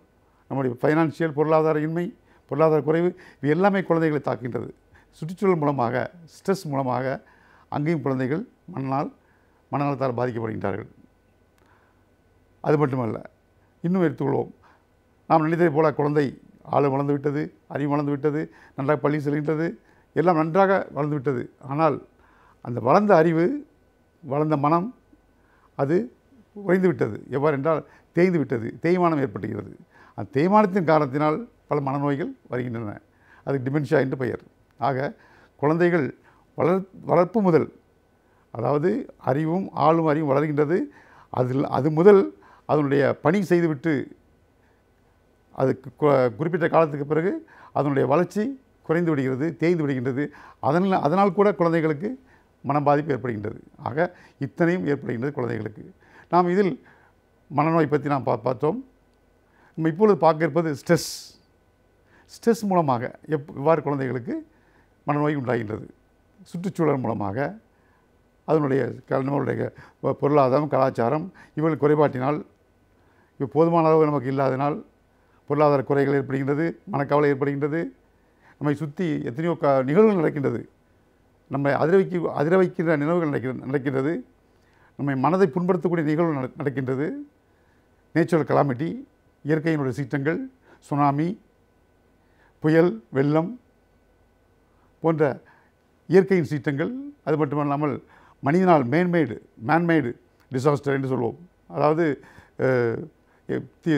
Speaker 8: நம்முடைய ஃபைனான்சியல் பொருளாதார இன்மை, பொருளாதார குறைவு, இது எல்லாமே குழந்தைகளை தாக்கின்றது. சுற்றுச்சூழல் மூலமாக, ஸ்ட்ரெஸ் மூலமாக அங்கேயும் குழந்தைகள் மனநலத்தால் பாதிக்கப்படுகின்றார்கள். அது மட்டுமல்ல, இன்னும் எடுத்துக்கொள்வோம். நாம் நினைத்ததை போல குழந்தை ஆள் வளர்ந்து விட்டது, அறிவு வளர்ந்து விட்டது, நன்றாக பள்ளி செல்கின்றது, எல்லாம் நன்றாக வளர்ந்து விட்டது. ஆனால் அந்த வளர்ந்த அறிவு, வளர்ந்த மனம் அது குறைந்து விட்டது. எவ்வாறு என்றால் தேய்ந்து விட்டது, தேய்மானம் ஏற்பட்டுகிறது. அந்த தேய்மானத்தின் காரணத்தினால் பல மனநோய்கள் வருகின்றன. அதுக்கு டிமென்ஷியா என்று பெயர். ஆக குழந்தைகள் வளர்ப்பு முதல், அதாவது அறிவும் அறிவும் வளர்கின்றது. அது முதல் அதனுடைய பணி செய்துவிட்டு அதுக்கு குறிப்பிட்ட காலத்துக்கு பிறகு அதனுடைய வளர்ச்சி குறைந்து விடுகிறது, தேய்ந்து விடுகின்றது. அதனால் கூட குழந்தைகளுக்கு மன பாதிப்பு ஏற்படுகின்றது. ஆக இத்தனையும் ஏற்படுகின்றது குழந்தைகளுக்கு. நாம் இதில் மனநோய் பற்றி நாம் பார்த்தோம். நம்ம இப்பொழுது பார்க்க இருப்பது ஸ்ட்ரெஸ் மூலமாக எவ்வாறு குழந்தைகளுக்கு மனநோய் உண்டாகின்றது. சுற்றுச்சூழல் மூலமாக, அதனுடைய நம்மளுடைய பொருளாதாரம், கலாச்சாரம், இவர்கள் குறைபாட்டினால், இப்போ போதுமான அளவு நமக்கு இல்லாதனால் பொருளாதார குறைகள் ஏற்படுகின்றது, மனக்கவலை ஏற்படுகின்றது. நம்மை சுற்றி எத்தனையோ நிகழ்வுகள் நடக்கின்றது, நம்மை அதிர வைக்கின்ற நினைவுகள் நடக்கின்றது, நம்மை மனதை புண்படுத்தக்கூடிய நிகழ்வுகள் நடக்கின்றது. நேச்சுரல் கலாமிட்டி, இயற்கையினுடைய சீற்றங்கள், சுனாமி, புயல், வெள்ளம் போன்ற இயற்கையின் சீற்றங்கள். அது மட்டுமல்லாமல் மனிதனால் மேன்மேடு டிசாஸ்டர் என்று சொல்வோம். அதாவது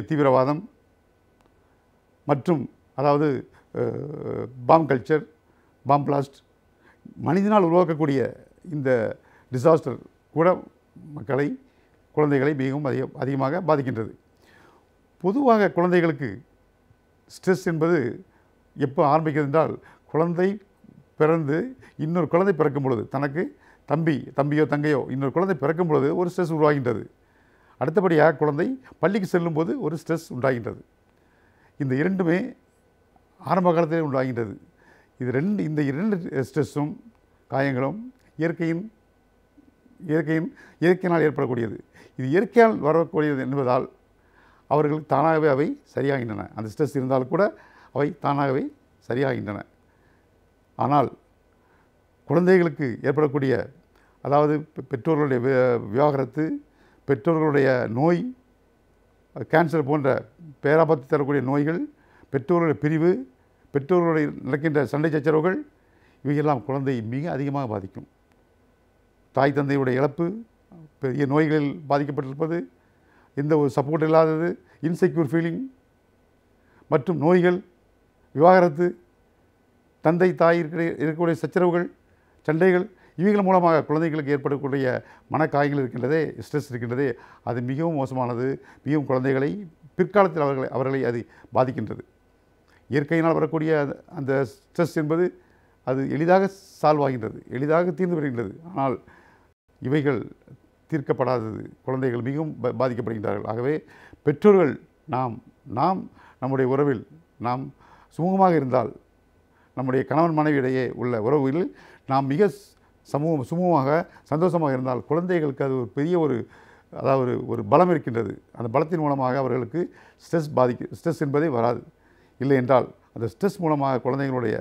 Speaker 8: தீவிரவாதம் மற்றும் அதாவது பாம் கல்ச்சர், பாம் பிளாஸ்ட், மனிதனால் உருவாக்கக்கூடிய இந்த டிசாஸ்டர் கூட குழந்தைகளை மிகவும் அதிகமாக பாதிக்கின்றது. பொதுவாக குழந்தைகளுக்கு ஸ்ட்ரெஸ் என்பது எப்போ ஆரம்பிக்கிறது என்றால், குழந்தை பிறந்து இன்னொரு குழந்தை பிறக்கும் பொழுது, தனக்கு தம்பியோ தங்கையோ இன்னொரு குழந்தை பிறக்கும் பொழுது ஒரு ஸ்ட்ரெஸ் உருவாகின்றது. அடுத்தபடியாக குழந்தை பள்ளிக்கு செல்லும்போது ஒரு ஸ்ட்ரெஸ் உண்டாகின்றது. இந்த இரண்டுமே ஆரம்ப காலத்திலே உண்டாகின்றது. இந்த இரண்டு ஸ்ட்ரெஸ்ஸும் காயங்களும் இயற்கையினால் ஏற்படக்கூடியது. இது இயற்கையால் வரக்கூடியது என்பதால் அவர்களுக்கு தானாகவே அவை சரியாகின்றன. அந்த ஸ்ட்ரெஸ் இருந்தாலும் கூட அவை தானாகவே சரியாகின்றன. ஆனால் குழந்தைகளுக்கு ஏற்படக்கூடிய, அதாவது பெற்றோர்களுடைய விவாகரத்து, பெற்றோர்களுடைய நோய், கேன்சர் போன்ற பேராபத்து தரக்கூடிய நோய்கள், பெற்றோர்களுடைய பிரிவு, பெற்றோர்களுடைய நடக்கின்ற சண்டை சச்சரவுகள், இவையெல்லாம் குழந்தையை மிக அதிகமாக பாதிக்கும். தாய் தந்தையுடைய இழப்பு, பெரிய நோய்களில் பாதிக்கப்பட்டிருப்பது, எந்த ஒரு சப்போர்ட் இல்லாதது, இன்செக்யூர் ஃபீலிங் மற்றும் நோய்கள், விவாகரத்து, தந்தை தாய் இருக்கக்கூடிய சச்சரவுகள், சண்டைகள், இவைகள் மூலமாக குழந்தைகளுக்கு ஏற்படக்கூடிய மனக்காயங்கள் இருக்கின்றதே, ஸ்ட்ரெஸ் இருக்கின்றதே, அது மிகவும் மோசமானது. மிகவும் குழந்தைகளை பிற்காலத்தில் அவர்களை அது பாதிக்கின்றது. இயற்கையினால் வரக்கூடிய அந்த ஸ்ட்ரெஸ் என்பது அது எளிதாக சால்வ் ஆகின்றது, எளிதாக தீர்ந்து வருகின்றது. ஆனால் இவைகள் தீர்க்கப்படாதது, குழந்தைகள் மிகவும் பாதிக்கப்படுகின்றார்கள். ஆகவே பெற்றோர்கள் நாம் நம்முடைய உறவில் நாம் சுமூகமாக இருந்தால், நம்முடைய கணவன் மனைவி இடையே உள்ள உறவில் நாம் மிக சுமூகமாக சந்தோஷமாக இருந்தால் குழந்தைகளுக்கு அது ஒரு பெரிய ஒரு பலம் இருக்கின்றது. அந்த பலத்தின் மூலமாக அவர்களுக்கு ஸ்ட்ரெஸ் என்பதே வராது. இல்லை என்றால் அந்த ஸ்ட்ரெஸ் மூலமாக குழந்தைகளுடைய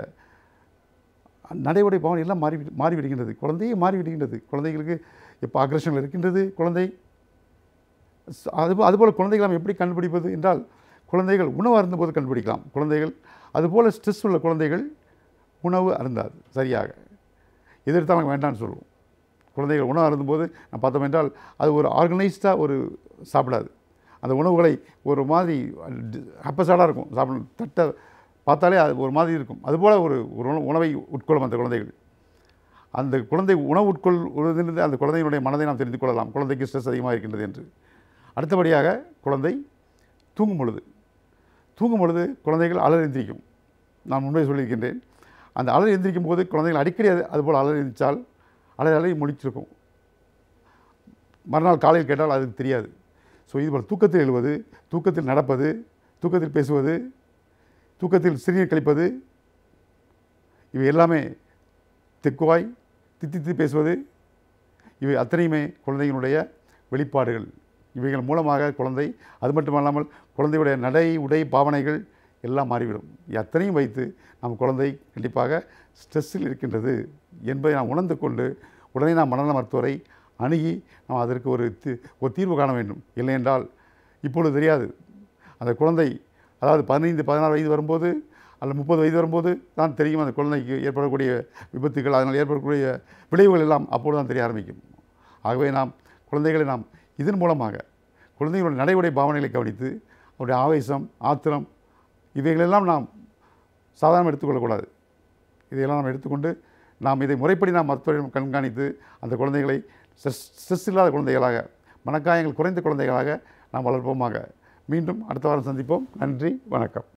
Speaker 8: நடைமுறை பாவனை எல்லாம் மாறிவிடுகின்றது. குழந்தையே மாறிவிடுகின்றது. குழந்தைகளுக்கு எப்போ அக்ரெஷன் இருக்கின்றது குழந்தை. அதுபோல் குழந்தைகள் நாம் எப்படி கண்டுபிடிப்பது என்றால், குழந்தைகள் உணவு அருந்தும்போது கண்டுபிடிக்கலாம். குழந்தைகள் அதுபோல் ஸ்ட்ரெஸ் உள்ள குழந்தைகள் உணவு அருந்தாது சரியாக, எதிர்த்தாலும் வேண்டாம்னு சொல்லுவோம். குழந்தைகள் உணவு அருந்தும்போது நான் பார்த்தோம் என்றால் அது ஒரு ஆர்கனைஸ்டாக சாப்பிடாது. அந்த உணவுகளை ஒரு மாதிரி ஹப்பசாடாக இருக்கும். தட்டை பார்த்தாலே அது ஒரு மாதிரி இருக்கும். அதுபோல் ஒரு உணவை உட்கொள்ளும் அந்த குழந்தைகள். அந்த குழந்தை உணவு உட்கொள்வதிலிருந்து அந்த குழந்தையினுடைய மனதை நாம் தெரிந்து கொள்ளலாம், குழந்தைக்கு ஸ்ட்ரெஸ் அதிகமாக இருக்கின்றது என்று. அடுத்தபடியாக குழந்தை தூங்கும் பொழுது குழந்தைகள் அலறி எந்திரிக்கும். நான் முன்பே சொல்லியிருக்கின்றேன். அந்த அலறி எந்திரிக்கும் போது குழந்தைகள் அடிக்கடி அதுபோல் அலறி எந்திரிச்சால் அலறி முடிச்சிருக்கும். மறுநாள் காலையில் கேட்டால் அதுக்கு தெரியாது. ஸோ இதுபோல் தூக்கத்தில் எழுவது, தூக்கத்தில் நடப்பது, தூக்கத்தில் பேசுவது, தூக்கத்தில் சிறுநீர் கழிப்பது, இவை எல்லாமே தெக்குவாய் தித்தி பேசுவது, இவை அத்தனையுமே குழந்தையினுடைய வெளிப்பாடுகள். இவைகள் மூலமாக குழந்தை, அது மட்டுமல்லாமல் குழந்தையுடைய நடை உடை பாவனைகள் எல்லாம் மாறிவிடும். அத்தனையும் வைத்து நம் குழந்தை கண்டிப்பாக ஸ்ட்ரெஸ்ஸில் இருக்கின்றது என்பதை நாம் உணர்ந்து கொண்டு உடனே நாம் மனநல மருத்துவரை அணுகி நாம் அதற்கு ஒரு தீர்வு காண வேண்டும். இல்லை என்றால் இப்பொழுது தெரியாது. அந்த குழந்தை அதாவது 15-16 வயது வரும்போது அல்லது 30 வயது வரும்போது தான் தெரியும் அந்த குழந்தைக்கு ஏற்படக்கூடிய விபத்துகள், அதனால் ஏற்படக்கூடிய விளைவுகள் எல்லாம் அப்பொழுது தான் தெரிய ஆரம்பிக்கும். ஆகவே குழந்தைகளை இதன் மூலமாக குழந்தைகளுடைய நடைமுறை பாவனைகளை கவனித்து அவருடைய ஆவேசம், ஆத்திரம் இவைகளெல்லாம் நாம் சாதாரணமாக எடுத்துக்கொள்ளக்கூடாது. இதையெல்லாம் நாம் எடுத்துக்கொண்டு இதை முறைப்படி மருத்துவரிடம் கண்காணித்து அந்த குழந்தைகளை ஸ்ட்ரெஸ் இல்லாத குழந்தைகளாக, மனக்காயங்கள் குறைந்த குழந்தைகளாக நாம் வளர்ப்போமாக. மீண்டும் அடுத்த வாரம் சந்திப்போம். நன்றி, வணக்கம்.